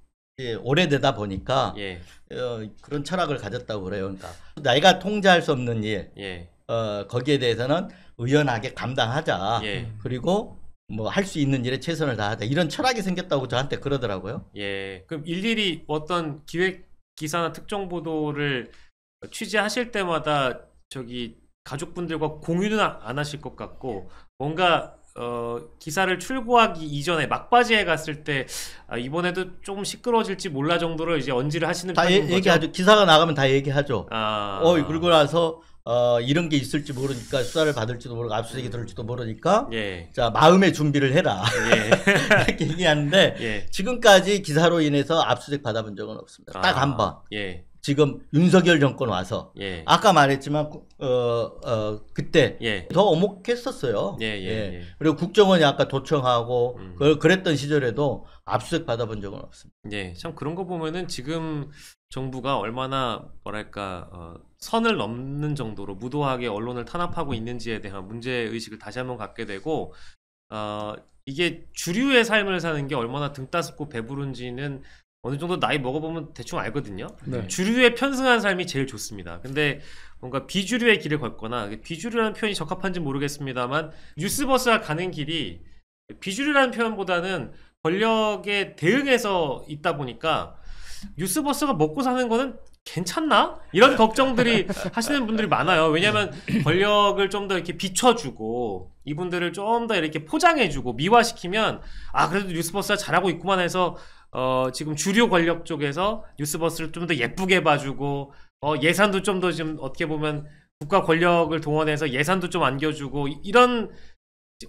오래되다 보니까 예. 그런 철학을 가졌다고 그래요. 그러니까 내가 통제할 수 없는 일, 예. 거기에 대해서는 의연하게 감당하자. 예. 그리고 뭐 할 수 있는 일에 최선을 다하자. 이런 철학이 생겼다고 저한테 그러더라고요. 예. 그럼 일일이 어떤 기획 기사나 특정 보도를 취재하실 때마다 저기 가족분들과 공유는 안 하실 것 같고 뭔가 기사를 출고하기 이전에 막바지에 갔을 때 이번에도 조금 시끄러워질지 몰라 정도로 이제 언지를 하시는 다 편인 거죠? 얘기하죠. 기사가 나가면 다 얘기하죠. 그러고 나서 이런 게 있을지 모르니까 수사를 받을지도 모르고 압수수색이 들을지도 모르니까 예. 자 마음의 준비를 해라. 예. 이렇게 얘기하는데 예. 지금까지 기사로 인해서 압수수색 받아본 적은 없습니다. 딱 한 번. 예. 지금 윤석열 정권 와서 예. 아까 말했지만 그때 예. 더 오목했었어요. 예. 그리고 국정원이 아까 도청하고 그랬던 시절에도 압수수색 받아본 적은 없습니다. 예. 참 그런 거 보면은 지금 정부가 얼마나 뭐랄까 선을 넘는 정도로 무도하게 언론을 탄압하고 있는지에 대한 문제 의식을 다시 한번 갖게 되고 이게 주류의 삶을 사는 게 얼마나 등 따숩고 배부른지는 어느 정도 나이 먹어보면 대충 알거든요. 네. 주류에 편승한 삶이 제일 좋습니다. 근데 뭔가 비주류의 길을 걷거나, 비주류라는 표현이 적합한지 모르겠습니다만 뉴스버스가 가는 길이 비주류라는 표현보다는 권력에 대응해서 있다 보니까 뉴스버스가 먹고 사는 거는 괜찮나? 이런 걱정들이 하시는 분들이 많아요. 왜냐하면 권력을 좀 더 이렇게 비춰주고 이분들을 좀 더 이렇게 포장해주고 미화시키면 아 그래도 뉴스버스가 잘하고 있구만 해서 지금 주류 권력 쪽에서 뉴스버스를 좀 더 예쁘게 봐주고 예산도 좀 더 지금 어떻게 보면 국가 권력을 동원해서 예산도 좀 안겨주고 이런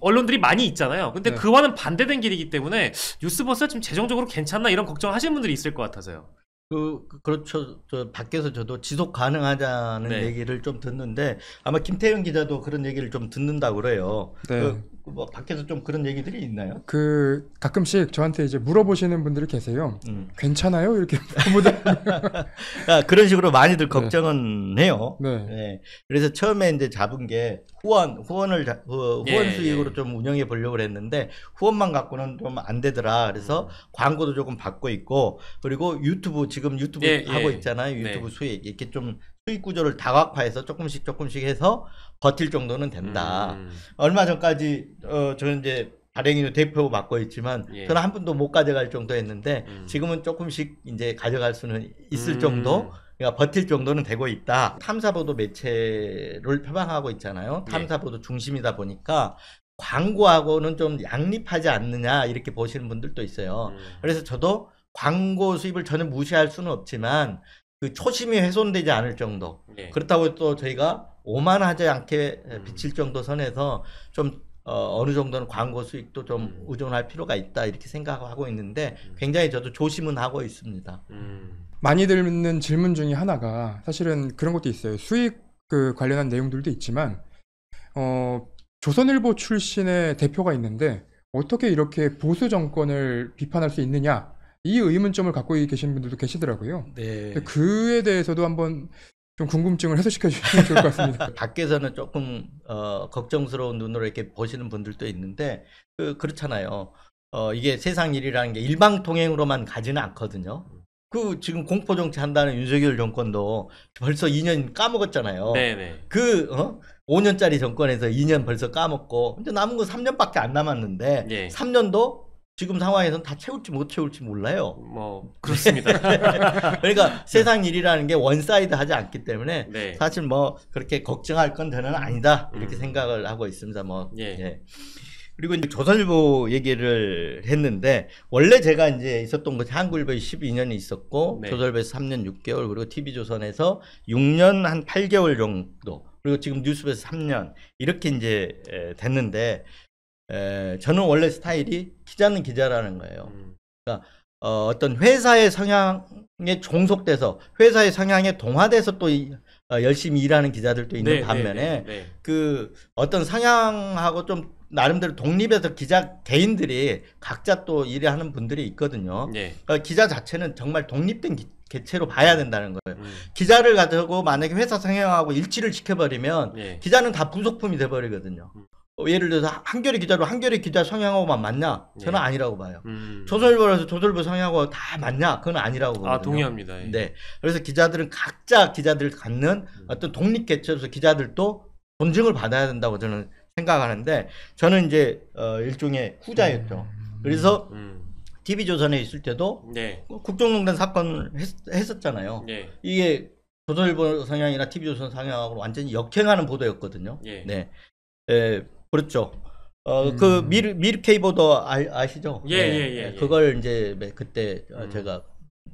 언론들이 많이 있잖아요. 근데 네. 그와는 반대된 길이기 때문에 뉴스버스가 지금 재정적으로 괜찮나 이런 걱정을 하시는 분들이 있을 것 같아서요. 그렇죠. 저 밖에서 저도 지속 가능하자는 네. 얘기를 좀 듣는데 아마 김태형 기자도 그런 얘기를 좀 듣는다고 그래요. 네. 뭐 밖에서 좀 그런 얘기들이 있나요? 그 가끔씩 저한테 이제 물어보시는 분들이 계세요. 음. 괜찮아요? 이렇게 물어보다. 그런 식으로 많이들 걱정은 해요. 네. 네. 그래서 처음에 이제 잡은 게 후원 예, 수익으로 예. 좀 운영해 보려고 했는데 후원만 갖고는 좀 안 되더라. 그래서 광고도 조금 받고 있고 그리고 지금 유튜브 예, 하고 예. 있잖아요. 네. 유튜브 수익 이렇게 좀 수익 구조를 다각화해서 조금씩 해서 버틸 정도는 된다. 얼마 전까지 저는 이제 발행인의 대표 맡고 있지만 예. 저는 한 분도 못 가져갈 정도였는데 지금은 조금씩 이제 가져갈 수는 있을 정도. 그러니까 버틸 정도는 되고 있다. 탐사보도 매체를 표방하고 있잖아요. 탐사보도 중심이다 보니까 광고하고는 좀 양립하지 않느냐 이렇게 보시는 분들도 있어요. 그래서 저도 광고 수입을 전혀 무시할 수는 없지만 그 초심이 훼손되지 않을 정도. 예. 그렇다고 또 저희가 오만하지 않게 비칠 정도 선에서 좀 어느 정도는 광고 수익도 좀 의존할 필요가 있다 이렇게 생각하고 있는데 굉장히 저도 조심은 하고 있습니다. 많이 듣는 질문 중에 하나가 사실은 그런 것도 있어요. 수익 관련한 내용들도 있지만 조선일보 출신의 대표가 있는데 어떻게 이렇게 보수 정권을 비판할 수 있느냐 이 의문점을 갖고 계신 분들도 계시더라고요. 네. 그에 대해서도 한번 좀 궁금증을 해소시켜 주시면 좋을 것 같습니다. 밖에서는 조금 걱정스러운 눈으로 이렇게 보시는 분들도 있는데 그렇잖아요. 이게 세상 일이라는 게 일방통행으로만 가지는 않거든요. 지금 공포정치 한다는 윤석열 정권도 벌써 2년 까먹었잖아요. 네네. 5년짜리 정권에서 2년 벌써 까먹고 이제 남은 거 3년밖에 안 남았는데 예. 3년도 지금 상황에서는 다 채울지 못 채울지 몰라요. 뭐 그렇습니다. 그러니까 세상 일이라는 게 원사이드 하지 않기 때문에 네. 사실 뭐 그렇게 걱정할 건 저는 아니다 이렇게 생각을 하고 있습니다. 예. 그리고 이제 조선일보 얘기를 했는데 원래 제가 이제 있었던 것이 한국일보에 12년이 있었고 네. 조선일보에서 3년 6개월 그리고 TV조선에서 6년 한 8개월 정도 그리고 지금 뉴스에서 3년 이렇게 이제 됐는데 저는 원래 스타일이 기자는 기자라는 거예요. 그러니까 어떤 회사의 성향에 종속돼서 회사의 성향에 동화돼서 또 열심히 일하는 기자들도 있는 반면에 그 어떤 성향하고 좀 나름대로 독립해서 기자 개인들이 각자 또 일하는 분들이 있거든요. 그러니까 기자 자체는 정말 독립된 개체로 봐야 된다는 거예요. 기자를 가지고 만약에 회사 성향하고 일치를 시켜버리면 기자는 다 부속품이 돼버리거든요. 예를 들어서 한겨레 기자로 한겨레 기자 성향하고만 맞냐? 저는 아니라고 봐요. 조선일보라서 조선일보 성향하고 다 맞냐? 그건 아니라고 보거든요. 동의합니다. 예. 네. 그래서 기자들은 각자 기자들 갖는 어떤 독립 개체로서 기자들도 존중을 받아야 된다고 저는 생각하는데 저는 이제 일종의 후자였죠. 그래서 TV조선에 있을 때도 국정농단 사건을 했었잖아요. 이게 조선일보 성향이나 TV조선 성향하고 완전히 역행하는 보도였거든요. 네. 그렇죠. 그 미르케이 보도 아시죠? 예. 그걸 이제 그때 제가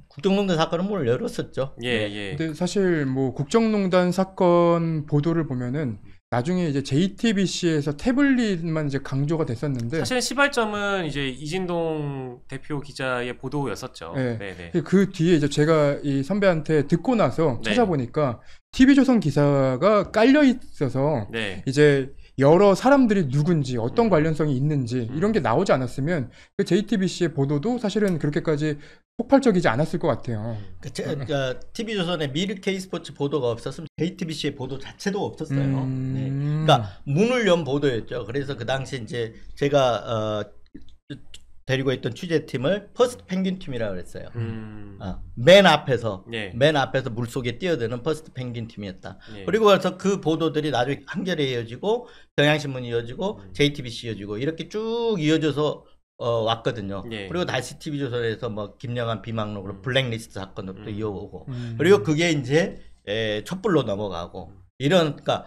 국정농단 사건은 문을 열었었죠. 근데 사실 뭐 국정농단 사건 보도를 보면은 나중에 이제 JTBC에서 태블릿만 이제 강조가 됐었는데 사실은 시발점은 이제 이진동 대표 기자의 보도였었죠. 네. 그 뒤에 이제 제가 이 선배한테 듣고 나서 찾아보니까 TV조선 기사가 깔려 있어서 이제 여러 사람들이 누군지 어떤 관련성이 있는지 이런 게 나오지 않았으면 그 JTBC의 보도도 사실은 그렇게까지 폭발적이지 않았을 것 같아요. TV조선의 미르케이 스포츠 보도가 없었으면 JTBC의 보도 자체도 없었어요. 그러니까 문을 연 보도였죠. 그래서 그 당시 이제 제가 데리고 있던 취재팀을 퍼스트 펭귄 팀이라고 그랬어요. 맨 앞에서 예. 맨 앞에서 물속에 뛰어드는 퍼스트 펭귄 팀이었다. 예. 그리고 그래서 그 보도들이 나중에 한겨레 이어지고 경향신문 이어지고 JTBC 이어지고 이렇게 쭉 이어져서 왔거든요. 예. 그리고 다시 TV조선에서 뭐 김영한 비망록으로 블랙리스트 사건으로 또 이어오고 음. 그리고 그게 이제 촛불로 넘어가고 이런 그러니까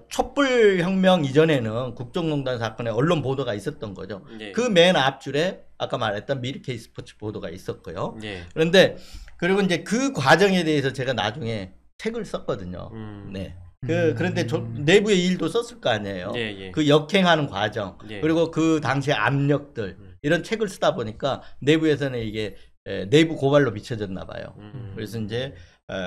촛불 혁명 이전에는 국정농단 사건에 언론 보도가 있었던 거죠. 예. 그 맨 앞줄에 아까 말했던 미르K 스포츠 보도가 있었고요. 예. 그런데 그리고 이제 그 과정에 대해서 제가 나중에 책을 썼거든요. 네. 그런데 내부의 일도 썼을 거 아니에요. 예, 예. 그 역행하는 과정 예. 그리고 그 당시의 압력들 이런 책을 쓰다 보니까 내부에서는 이게 내부 고발로 비춰졌나 봐요. 그래서 이제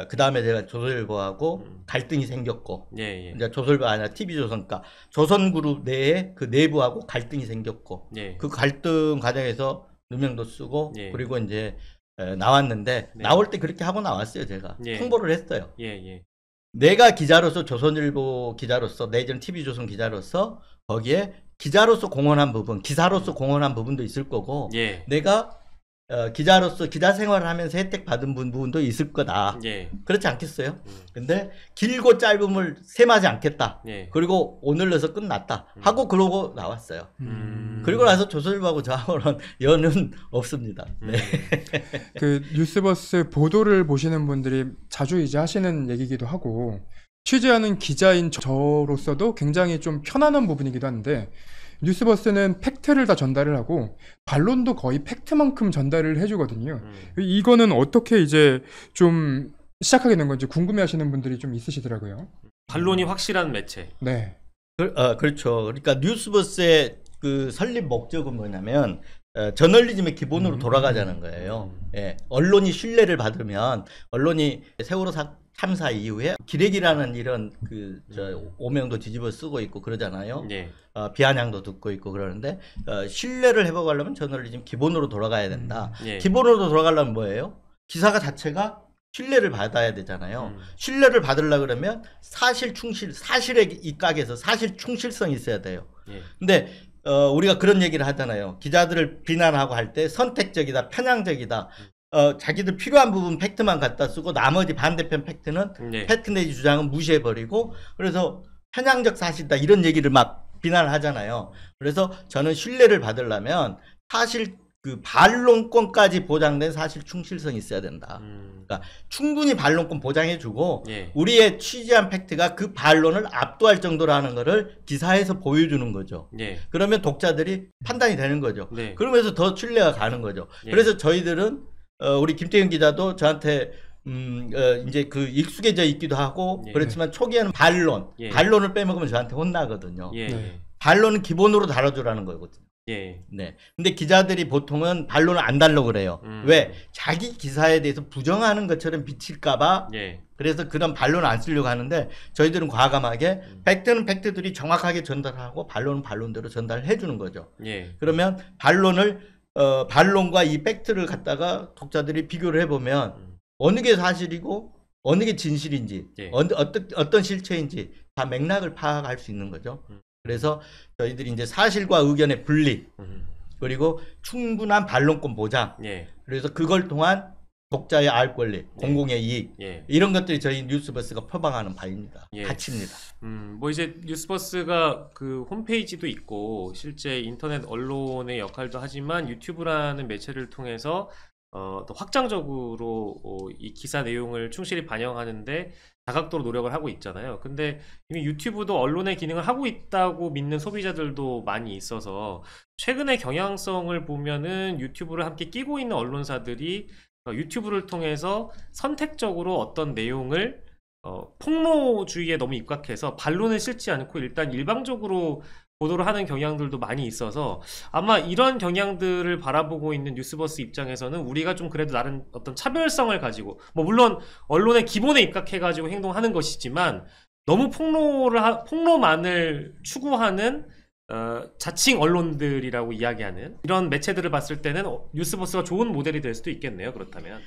그 다음에 제가 조선일보하고 갈등이 생겼고 예, 예. 이제 조선일보 아니라 TV조선, 그러니까 조선그룹 내에 그 내부하고 갈등이 생겼고 예. 그 갈등 과정에서 누명도 쓰고 예. 그리고 이제 나왔는데 네. 나올 때 그렇게 하고 나왔어요. 제가 예. 홍보를 했어요. 예, 예. 내가 기자로서 조선일보 기자로서 내지는 TV조선 기자로서 거기에 기자로서 공헌한 부분, 기사로서 공헌한 부분도 있을 거고 예. 내가 기자로서 기자 생활을 하면서 혜택 받은 부분도 있을 거다. 예. 그렇지 않겠어요? 근데 길고 짧음을 셈하지 않겠다. 예. 그리고 오늘 넣어서 끝났다. 하고 그러고 나왔어요. 음. 그리고 나서 조선일보하고 저하고는 연은 없습니다. 네. 그 뉴스버스 보도를 보시는 분들이 자주 이제 하시는 얘기기도 하고 취재하는 기자인 저로서도 굉장히 좀 편안한 부분이기도 한데 뉴스버스는 팩트를 다 전달을 하고 반론도 거의 팩트만큼 전달을 해주거든요. 이거는 어떻게 이제 좀 시작하게 된 건지 궁금해하시는 분들이 좀 있으시더라고요. 반론이 확실한 매체. 네. 그렇죠. 그러니까 뉴스버스의 그 설립 목적은 뭐냐면 저널리즘의 기본으로 돌아가자는 거예요. 예, 언론이 신뢰를 받으면 언론이 세월호 참사 이후에 기레기라는 이런 오명도 뒤집어 쓰고 있고 그러잖아요. 예. 비아냥도 듣고 있고 그러는데 신뢰를 회복하려면 저널리즘 기본으로 돌아가야 된다. 예. 기본으로 돌아가려면 뭐예요? 기사가 자체가 신뢰를 받아야 되잖아요. 신뢰를 받으려 그러면 사실에 입각해서 사실 충실성이 있어야 돼요. 예. 근데 우리가 그런 얘기를 하잖아요. 기자들을 비난하고 할 때 선택적이다, 편향적이다. 자기들 필요한 부분 팩트만 갖다 쓰고 나머지 반대편 팩트는 네. 팩트 내지 주장은 무시해버리고 그래서 편향적 사실이다 이런 얘기를 막 비난을 하잖아요. 그래서 저는 신뢰를 받으려면 사실 그 반론권까지 보장된 사실 충실성이 있어야 된다. 그러니까 충분히 반론권 보장해주고 예. 우리의 취재한 팩트가 그 반론을 압도할 정도로 하는 거를 기사에서 보여주는 거죠. 예. 그러면 독자들이 판단이 되는 거죠. 네. 그러면서 더 신뢰가 가는 거죠. 예. 그래서 저희들은 우리 김태균 기자도 저한테 이제 그 익숙해져 있기도 하고 예. 그렇지만 초기에는 예. 반론을 빼먹으면 저한테 혼나거든요. 예. 네. 반론은 기본으로 다뤄주라는 거거든요. 예. 네. 근데 기자들이 보통은 반론을 안 달라고 그래요. 왜? 자기 기사에 대해서 부정하는 것처럼 비칠까봐. 예. 그래서 그런 반론을 안 쓰려고 하는데 저희들은 과감하게 팩트는 팩트들이 정확하게 전달하고 반론은 반론대로 전달해 주는 거죠. 예. 그러면 반론과 이 팩트를 갖다가 독자들이 비교를 해보면 어느 게 사실이고 어느 게 진실인지 예. 어떤 실체인지 다 맥락을 파악할 수 있는 거죠. 그래서 저희들이 이제 사실과 의견의 분리 그리고 충분한 반론권 보장 예. 그래서 그걸 통한 독자의 알 권리, 공공의 이익 예. 이런 것들이 저희 뉴스버스가 표방하는 바입니다. 예. 가치입니다. 뭐 이제 뉴스버스가 그 홈페이지도 있고 실제 인터넷 언론의 역할도 하지만 유튜브라는 매체를 통해서 또 확장적으로 이 기사 내용을 충실히 반영하는데 다각도로 노력을 하고 있잖아요. 근데 이미 유튜브도 언론의 기능을 하고 있다고 믿는 소비자들도 많이 있어서 최근의 경향성을 보면은 유튜브를 함께 끼고 있는 언론사들이 유튜브를 통해서 선택적으로 어떤 내용을 폭로주의에 너무 입각해서 반론을 싣지 않고 일단 일방적으로 보도를 하는 경향들도 많이 있어서 아마 이런 경향들을 바라보고 있는 뉴스버스 입장에서는 우리가 좀 그래도 나름 어떤 차별성을 가지고 뭐 물론 언론의 기본에 입각해가지고 행동하는 것이지만 너무 폭로만을 추구하는 자칭 언론들이라고 이야기하는 이런 매체들을 봤을 때는 뉴스버스가 좋은 모델이 될 수도 있겠네요. 그렇다면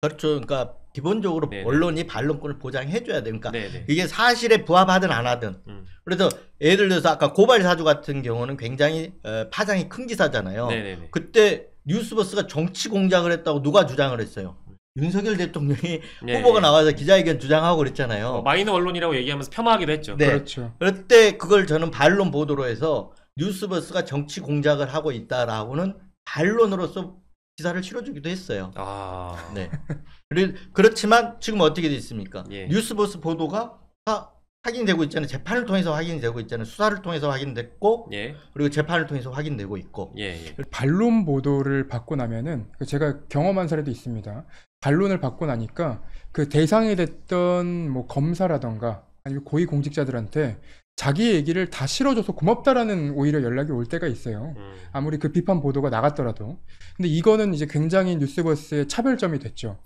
그렇죠. 그러니까 기본적으로 네네. 언론이 반론권을 보장해줘야 돼요. 그러니까 네네. 이게 사실에 부합하든 안 하든. 그래서 예를 들어서 아까 고발 사주 같은 경우는 굉장히 파장이 큰 기사잖아요. 네네네. 그때 뉴스버스가 정치 공작을 했다고 누가 주장을 했어요? 윤석열 대통령이 예, 후보가 예. 나와서 기자회견 주장하고 그랬잖아요. 마이너 언론이라고 얘기하면서 폄하하기도 했죠. 네. 그렇죠. 그때 그걸 저는 반론 보도로 해서 뉴스버스가 정치 공작을 하고 있다라고는 반론으로서 기사를 실어주기도 했어요. 아, 네. 그렇지만 지금 어떻게 돼 있습니까? 예. 뉴스버스 보도가 다 확인되고 있잖아요. 재판을 통해서 확인되고 있잖아요. 수사를 통해서 확인됐고, 예, 그리고 재판을 통해서 확인되고 있고. 예, 예. 반론 보도를 받고 나면은 제가 경험한 사례도 있습니다. 반론을 받고 나니까 그 대상이 됐던 뭐 검사라던가 아니면 고위 공직자들한테 자기 얘기를 다 실어줘서 고맙다라는 오히려 연락이 올 때가 있어요. 아무리 그 비판 보도가 나갔더라도. 근데 이거는 이제 굉장히 뉴스버스의 차별점이 됐죠.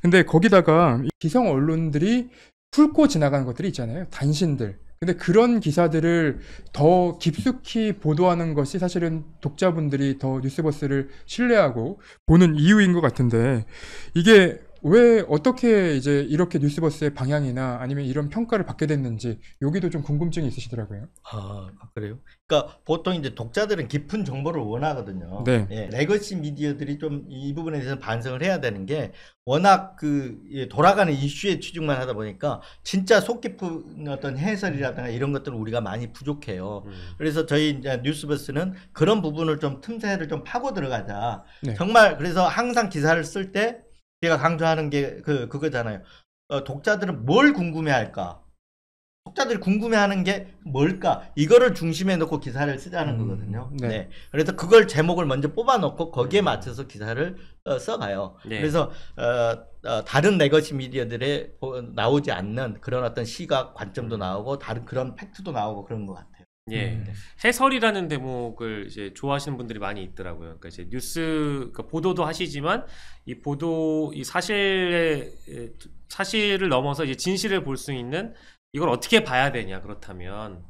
근데 거기다가 이 기성 언론들이 훑고 지나가는 것들이 있잖아요. 단신들. 근데 그런 기사들을 더 깊숙이 보도하는 것이 사실은 독자분들이 더 뉴스버스를 신뢰하고 보는 이유인 것 같은데, 이게 왜 어떻게 이제 이렇게 뉴스버스의 방향이나 아니면 이런 평가를 받게 됐는지 여기도 좀 궁금증이 있으시더라고요. 아, 그래요? 그러니까 보통 이제 독자들은 깊은 정보를 원하거든요. 네. 예, 레거시 미디어들이 좀 이 부분에 대해서 반성을 해야 되는 게, 워낙 돌아가는 이슈에 치중만 하다 보니까 진짜 속 깊은 어떤 해설이라든가 이런 것들은 우리가 많이 부족해요. 그래서 저희 이제 뉴스버스는 그런 부분을 좀 틈새를 좀 파고 들어가자. 네. 정말 그래서 항상 기사를 쓸 때 제가 강조하는 게 그거잖아요. 독자들은 뭘 궁금해할까? 독자들이 궁금해하는 게 뭘까? 이거를 중심에 놓고 기사를 쓰자는 거거든요. 네. 네. 그래서 그걸 제목을 먼저 뽑아놓고 거기에 맞춰서 기사를 써가요. 네. 그래서 다른 레거시 미디어들에 나오지 않는 그런 어떤 시각, 관점도 나오고 다른 그런 팩트도 나오고 그런 것 같아요. 예. 해설이라는 대목을 이제 좋아하시는 분들이 많이 있더라고요. 그러니까 이제 그러니까 보도도 하시지만 이 사실을 넘어서 이제 진실을 볼 수 있는, 이걸 어떻게 봐야 되냐, 그렇다면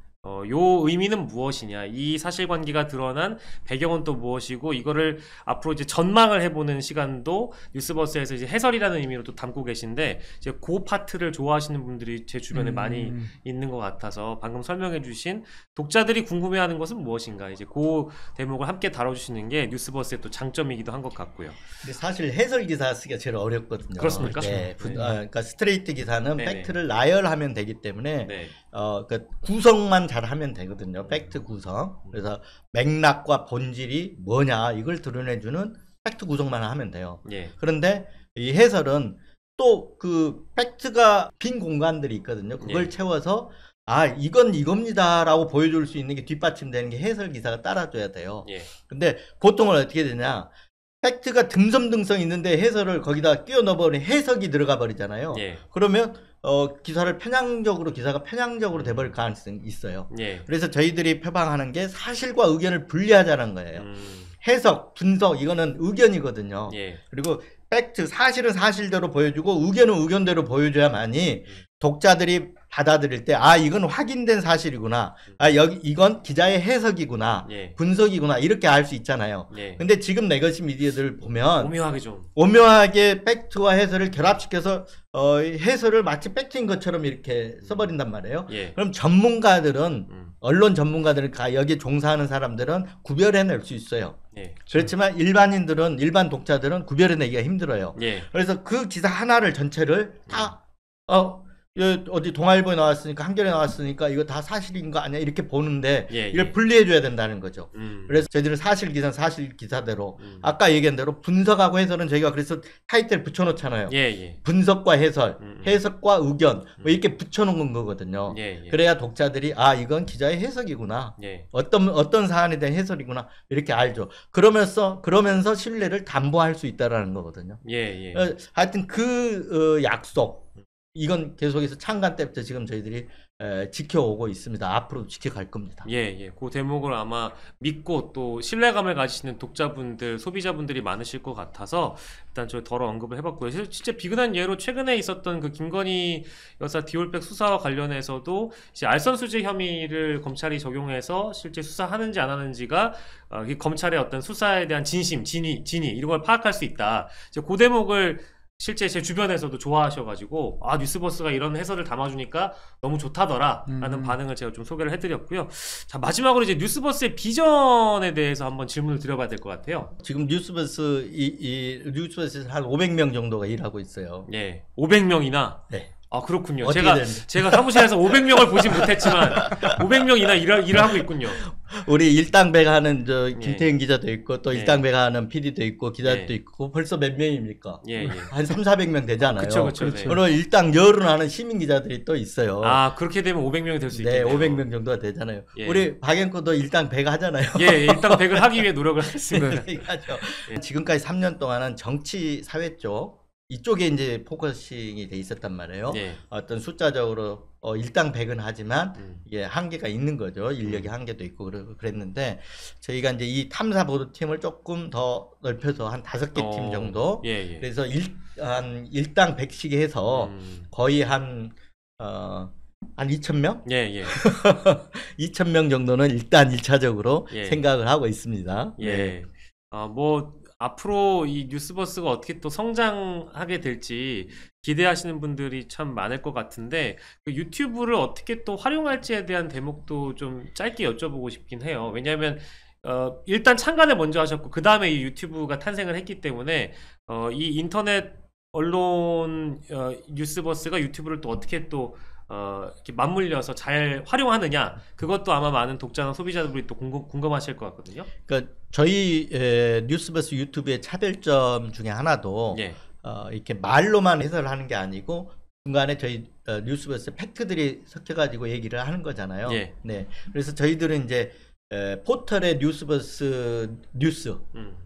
요 의미는 무엇이냐, 이 사실관계가 드러난 배경은 또 무엇이고, 이거를 앞으로 이제 전망을 해보는 시간도 뉴스버스에서 이제 해설이라는 의미로 또 담고 계신데, 이제 그 파트를 좋아하시는 분들이 제 주변에 많이 있는 것 같아서 방금 설명해주신 독자들이 궁금해하는 것은 무엇인가, 이제 그 대목을 함께 다뤄주시는 게 뉴스버스의 또 장점이기도 한 것 같고요. 근데 사실 해설 기사 쓰기가 제일 어렵거든요. 그렇습니까? 네. 네. 그러니까 스트레이트 기사는 네네. 팩트를 나열하면 되기 때문에 네. 그 구성만 잘 하면 되거든요. 팩트 구성. 그래서 맥락과 본질이 뭐냐 이걸 드러내주는 팩트 구성만 하면 돼요. 예. 그런데 이 해설은 또 그 팩트가 빈 공간들이 있거든요. 그걸 예. 채워서 이건 이겁니다라고 보여줄 수 있는 게 뒷받침되는 게 해설 기사가 따라줘야 돼요. 예. 근데 보통은 어떻게 되냐? 팩트가 듬성듬성 있는데 해설을 거기다 끼워 넣어버리면 해석이 들어가 버리잖아요. 예. 그러면 기사가 편향적으로 돼버릴 가능성이 있어요. 예. 그래서 저희들이 표방하는 게 사실과 의견을 분리하자는 거예요. 해석, 분석 이거는 의견이거든요. 예. 그리고 팩트, 사실은 사실대로 보여주고 의견은 의견대로 보여줘야만이 독자들이 받아들일 때 이건 확인된 사실이구나, 이건 기자의 해석이구나, 예. 분석이구나 이렇게 알 수 있잖아요. 예. 근데 지금 레거시 미디어들 보면 오묘하게 좀. 오묘하게 팩트와 해설을 결합시켜서 해설을 마치 팩트인 것처럼 이렇게 써버린단 말이에요. 예. 그럼 전문가들은 언론 전문가들은 여기 종사하는 사람들은 구별해낼 수 있어요. 예. 그렇지만 일반 독자들은 구별해내기가 힘들어요. 예. 그래서 그 기사 하나를 전체를 다 어디 동아일보에 나왔으니까, 한겨레에 나왔으니까 이거 다 사실인 거 아니야 이렇게 보는데 예, 이걸 예. 분리해줘야 된다는 거죠. 그래서 그래서 저희들은 사실 기사는 사실 기사대로 아까 얘기한 대로 분석하고 해설은 저희가 그래서 타이틀 붙여놓잖아요. 예, 예. 분석과 해설, 해석과 의견 뭐 이렇게 붙여놓은 거거든요. 예, 예. 그래야 독자들이 이건 기자의 해석이구나, 예. 어떤 사안에 대한 해설이구나 이렇게 알죠. 그러면서 신뢰를 담보할 수 있다라는 거거든요. 예, 예. 하여튼 그 약속, 이건 계속해서 창간 때부터 지금 저희들이 지켜오고 있습니다. 앞으로도 지켜갈 겁니다. 예, 예. 그 대목을 아마 믿고 또 신뢰감을 가지시는 독자분들, 소비자분들이 많으실 것 같아서 일단 저희 덜어 언급을 해봤고요. 진짜 비근한 예로 최근에 있었던 그 김건희 여사 디올백 수사와 관련해서도 이제 알선수재 혐의를 검찰이 적용해서 실제 수사하는지 안 하는지가 이 검찰의 어떤 수사에 대한 진심, 진위 이런 걸 파악할 수 있다. 이제 그 대목을 실제 제 주변에서도 좋아하셔가지고 아 뉴스버스가 이런 해설을 담아주니까 너무 좋다더라 라는 반응을 제가 좀 소개를 해드렸고요. 자 마지막으로 이제 뉴스버스의 비전에 대해서 한번 질문을 드려봐야 될 것 같아요. 지금 뉴스버스 뉴스버스에서 한 500명 정도가 일하고 있어요. 예, 500명이나. 네. 아 그렇군요. 어떻게 제가 사무실에서 500명을 보진 못했지만 500명이나 일을 하고 있군요. 우리 일당백 하는 저 예. 김태현 기자도 있고 또 예. 일당백 하는 PD도 있고 기자도 예. 있고 벌써 몇 명입니까? 예, 예. 한 3,400명 되잖아요. 그쵸, 네. 그리고 일당 열은 하는 시민 기자들이 또 있어요. 아 그렇게 되면 500명이 될 수 네, 있겠네요. 500명 정도가 되잖아요. 예. 우리 박앵커도 일당 100 하잖아요. 예, 일당 100을 하기 위해 노력을 하겠습니다. 하죠. 예. 지금까지 3년 동안은 정치 사회 쪽 이쪽에 이제 포커싱이 돼 있었단 말이에요. 예. 어떤 숫자적으로 일당 100은 하지만 이게 한계가 있는 거죠. 인력의 음. 한계도 있고 그랬는데 저희가 이제 이 탐사 보도 팀을 조금 더 넓혀서 한 5개 팀 정도. 예, 예. 그래서 한 일당 100씩 해서 거의 한 2,000명? 예, 예. 2,000명 정도는 일단 1차적으로 예. 생각을 하고 있습니다. 예. 네. 뭐 앞으로 이 뉴스버스가 어떻게 또 성장하게 될지 기대하시는 분들이 참 많을 것 같은데 그 유튜브를 어떻게 또 활용할지에 대한 대목도 좀 짧게 여쭤보고 싶긴 해요. 왜냐하면 일단 창간을 먼저 하셨고 그 다음에 이 유튜브가 탄생을 했기 때문에 이 인터넷 언론 뉴스버스가 유튜브를 또 어떻게 또 이렇게 맞물려서 잘 활용하느냐 그것도 아마 많은 독자나 소비자들이 또 궁금하실 것 같거든요. 그러니까 저희 뉴스버스 유튜브의 차별점 중에 하나도 예. 이렇게 말로만 해설을 하는 게 아니고 중간에 저희 뉴스버스 팩트들이 섞여가지고 얘기를 하는 거잖아요. 예. 네. 그래서 저희들은 이제 포털의 뉴스버스 뉴스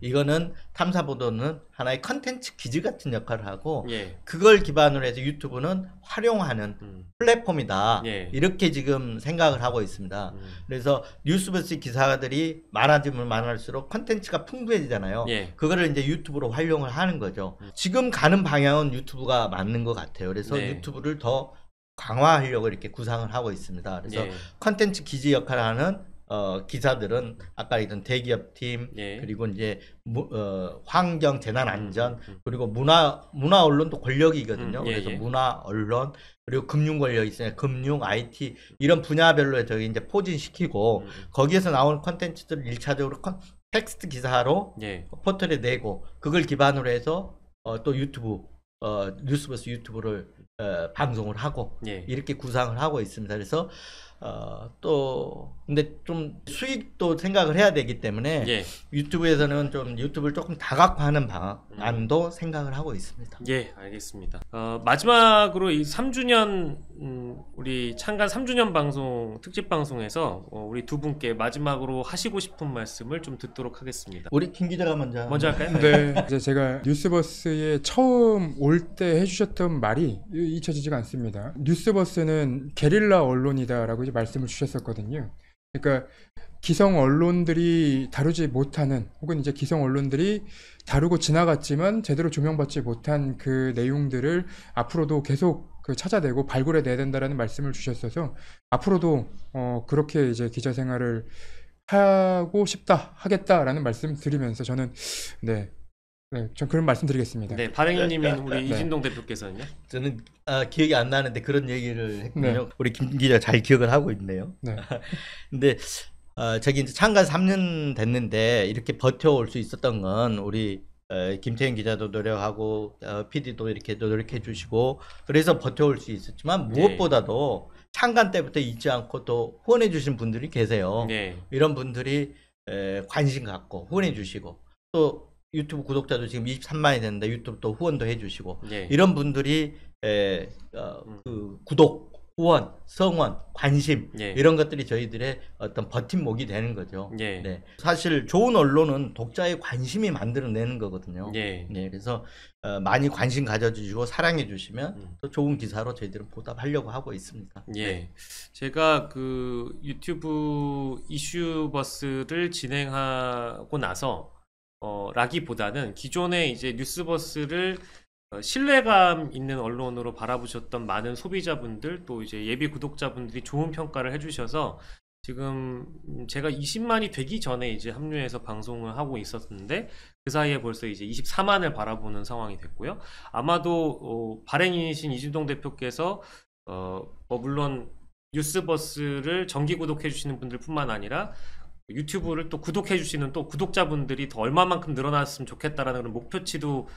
이거는 탐사보도는 하나의 컨텐츠 기지 같은 역할을 하고 예. 그걸 기반으로 해서 유튜브는 활용하는 플랫폼이다. 예. 이렇게 지금 생각을 하고 있습니다. 그래서 뉴스버스 기사들이 많아지면 많을수록 컨텐츠가 풍부해지잖아요. 예. 그거를 이제 유튜브로 활용을 하는 거죠. 지금 가는 방향은 유튜브가 맞는 것 같아요. 그래서 네. 유튜브를 더 강화하려고 이렇게 구상을 하고 있습니다. 그래서 예. 컨텐츠 기지 역할을 하는 기사들은 아까 얘기했던 대기업 팀 예. 그리고 이제 환경 재난 안전 그리고 문화 언론도 권력이거든요. 예, 그래서 예. 문화 언론 그리고 금융 권력이 있으니까 금융 IT 이런 분야별로 저희 이제 포진시키고 거기에서 나오는 컨텐츠들을 1차적으로 텍스트 기사로 예. 포털에 내고 그걸 기반으로 해서 또 유튜브 뉴스버스 유튜브를 방송을 하고 예. 이렇게 구상을 하고 있습니다. 그래서 또 근데 좀 수익도 생각을 해야 되기 때문에 예. 유튜브에서는 좀 유튜브를 조금 다각화하는 방안도 생각을 하고 있습니다. 예, 알겠습니다. 마지막으로 이 3주년 우리 창간 3주년 방송 특집 방송에서 우리 두 분께 마지막으로 하시고 싶은 말씀을 좀 듣도록 하겠습니다. 우리 김 기자가 먼저 할까요? 네, 이제 제가 뉴스버스에 처음 올 때 해주셨던 말이 잊혀지지가 않습니다. 뉴스버스는 게릴라 언론이다라고 이제 말씀을 주셨었거든요. 그러니까 기성 언론들이 다루지 못하는 혹은 이제 기성 언론들이 다루고 지나갔지만 제대로 조명받지 못한 그 내용들을 앞으로도 계속 찾아내고 발굴해 내야 된다라는 말씀을 주셨어서 앞으로도 그렇게 이제 기자 생활을 하고 싶다 하겠다라는 말씀 드리면서 저는 전 그런 말씀 드리겠습니다. 네, 발행님인 우리 네. 이진동 대표께서는요? 저는 기억이 안 나는데 그런 얘기를 했군요. 네. 우리 김 기자 잘 기억을 하고 있네요. 네. 근데 저기 이제 창간 3년 됐는데 이렇게 버텨올 수 있었던 건 우리 김태현 기자도 노력하고 PD도 이렇게 노력해 주시고 그래서 버텨올 수 있었지만 무엇보다도 창간 때부터 잊지 않고 또 후원해 주신 분들이 계세요. 네. 이런 분들이 관심 갖고 후원해 주시고 또 유튜브 구독자도 지금 23만이 됐는데 유튜브 또 후원도 해주시고 예. 이런 분들이 그 구독, 후원, 성원, 관심 예. 이런 것들이 저희들의 어떤 버팀목이 되는 거죠. 예. 네. 사실 좋은 언론은 독자의 관심이 만들어내는 거거든요. 예. 네, 그래서 많이 관심 가져주시고 사랑해 주시면 또 좋은 기사로 저희들은 보답하려고 하고 있습니다. 예. 네. 제가 그 유튜브 이슈버스를 진행하고 나서 라기보다는 기존의 이제 뉴스버스를 신뢰감 있는 언론으로 바라보셨던 많은 소비자분들 또 이제 예비 구독자분들이 좋은 평가를 해주셔서 지금 제가 20만이 되기 전에 이제 합류해서 방송을 하고 있었는데 그 사이에 벌써 이제 24만을 바라보는 상황이 됐고요. 아마도 발행이신 이진동 대표께서 물론 뉴스버스를 정기 구독해 주시는 분들뿐만 아니라 유튜브를 또 구독해 주시는 또 구독자분들이 더 얼마만큼 늘어났으면 좋겠다라는 그런 목표치도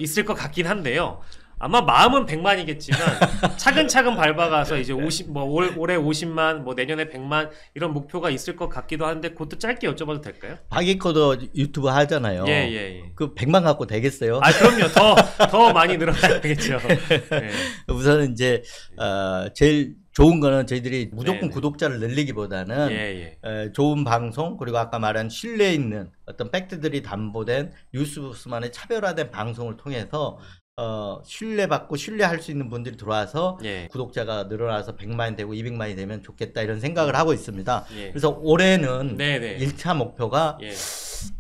있을 것 같긴 한데요. 아마 마음은 100만이겠지만 차근차근 밟아가서 이제 50, 올해 50만, 내년에 100만 이런 목표가 있을 것 같기도 한데 그것도 짧게 여쭤봐도 될까요? 박이코도 유튜브 하잖아요. 예. 그 100만 갖고 되겠어요? 아, 그럼요. 더 많이 늘어나야겠죠. 네. 우선은 이제 제일 좋은 거는 저희들이 무조건 네네. 구독자를 늘리기보다는 좋은 방송, 그리고 아까 말한 신뢰 있는 어떤 팩트들이 담보된 뉴스만의 차별화된 방송을 통해서 신뢰받고 신뢰할 수 있는 분들이 들어와서 구독자가 늘어나서 100만이 되고 200만이 되면 좋겠다 이런 생각을 하고 있습니다. 그래서 올해는 1차 목표가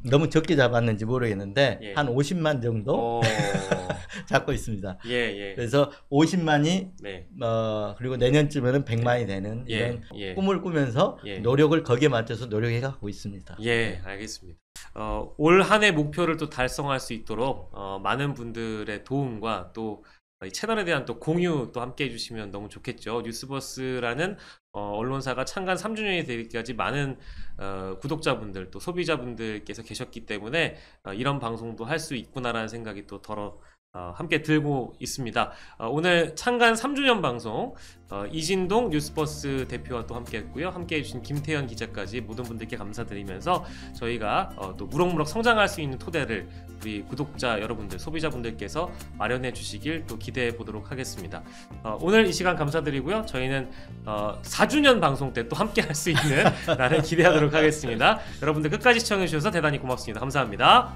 너무 적게 잡았는지 모르겠는데 한 50만 정도 잡고 있습니다. 그래서 50만이 그리고 내년쯤에는 100만이 되는 이런 꿈을 꾸면서 노력을 거기에 맞춰서 노력해 가고 있습니다. 알겠습니다. 올 한 해 목표를 또 달성할 수 있도록 많은 분들의 도움과 또 이 채널에 대한 또 공유 또 함께 해주시면 너무 좋겠죠. 뉴스버스라는 언론사가 창간 3주년이 되기까지 많은 구독자분들 또 소비자분들께서 계셨기 때문에 이런 방송도 할 수 있구나라는 생각이 또 함께 들고 있습니다. 오늘 창간 3주년 방송 이진동 뉴스버스 대표와 또 함께 했고요. 함께 해주신 김태현 기자까지 모든 분들께 감사드리면서 저희가 또 무럭무럭 성장할 수 있는 토대를 우리 구독자 여러분들, 소비자분들께서 마련해 주시길 또 기대해 보도록 하겠습니다. 오늘 이 시간 감사드리고요. 저희는 4주년 방송 때 또 함께 할 수 있는 날을 기대하도록 하겠습니다. 여러분들 끝까지 시청해 주셔서 대단히 고맙습니다. 감사합니다.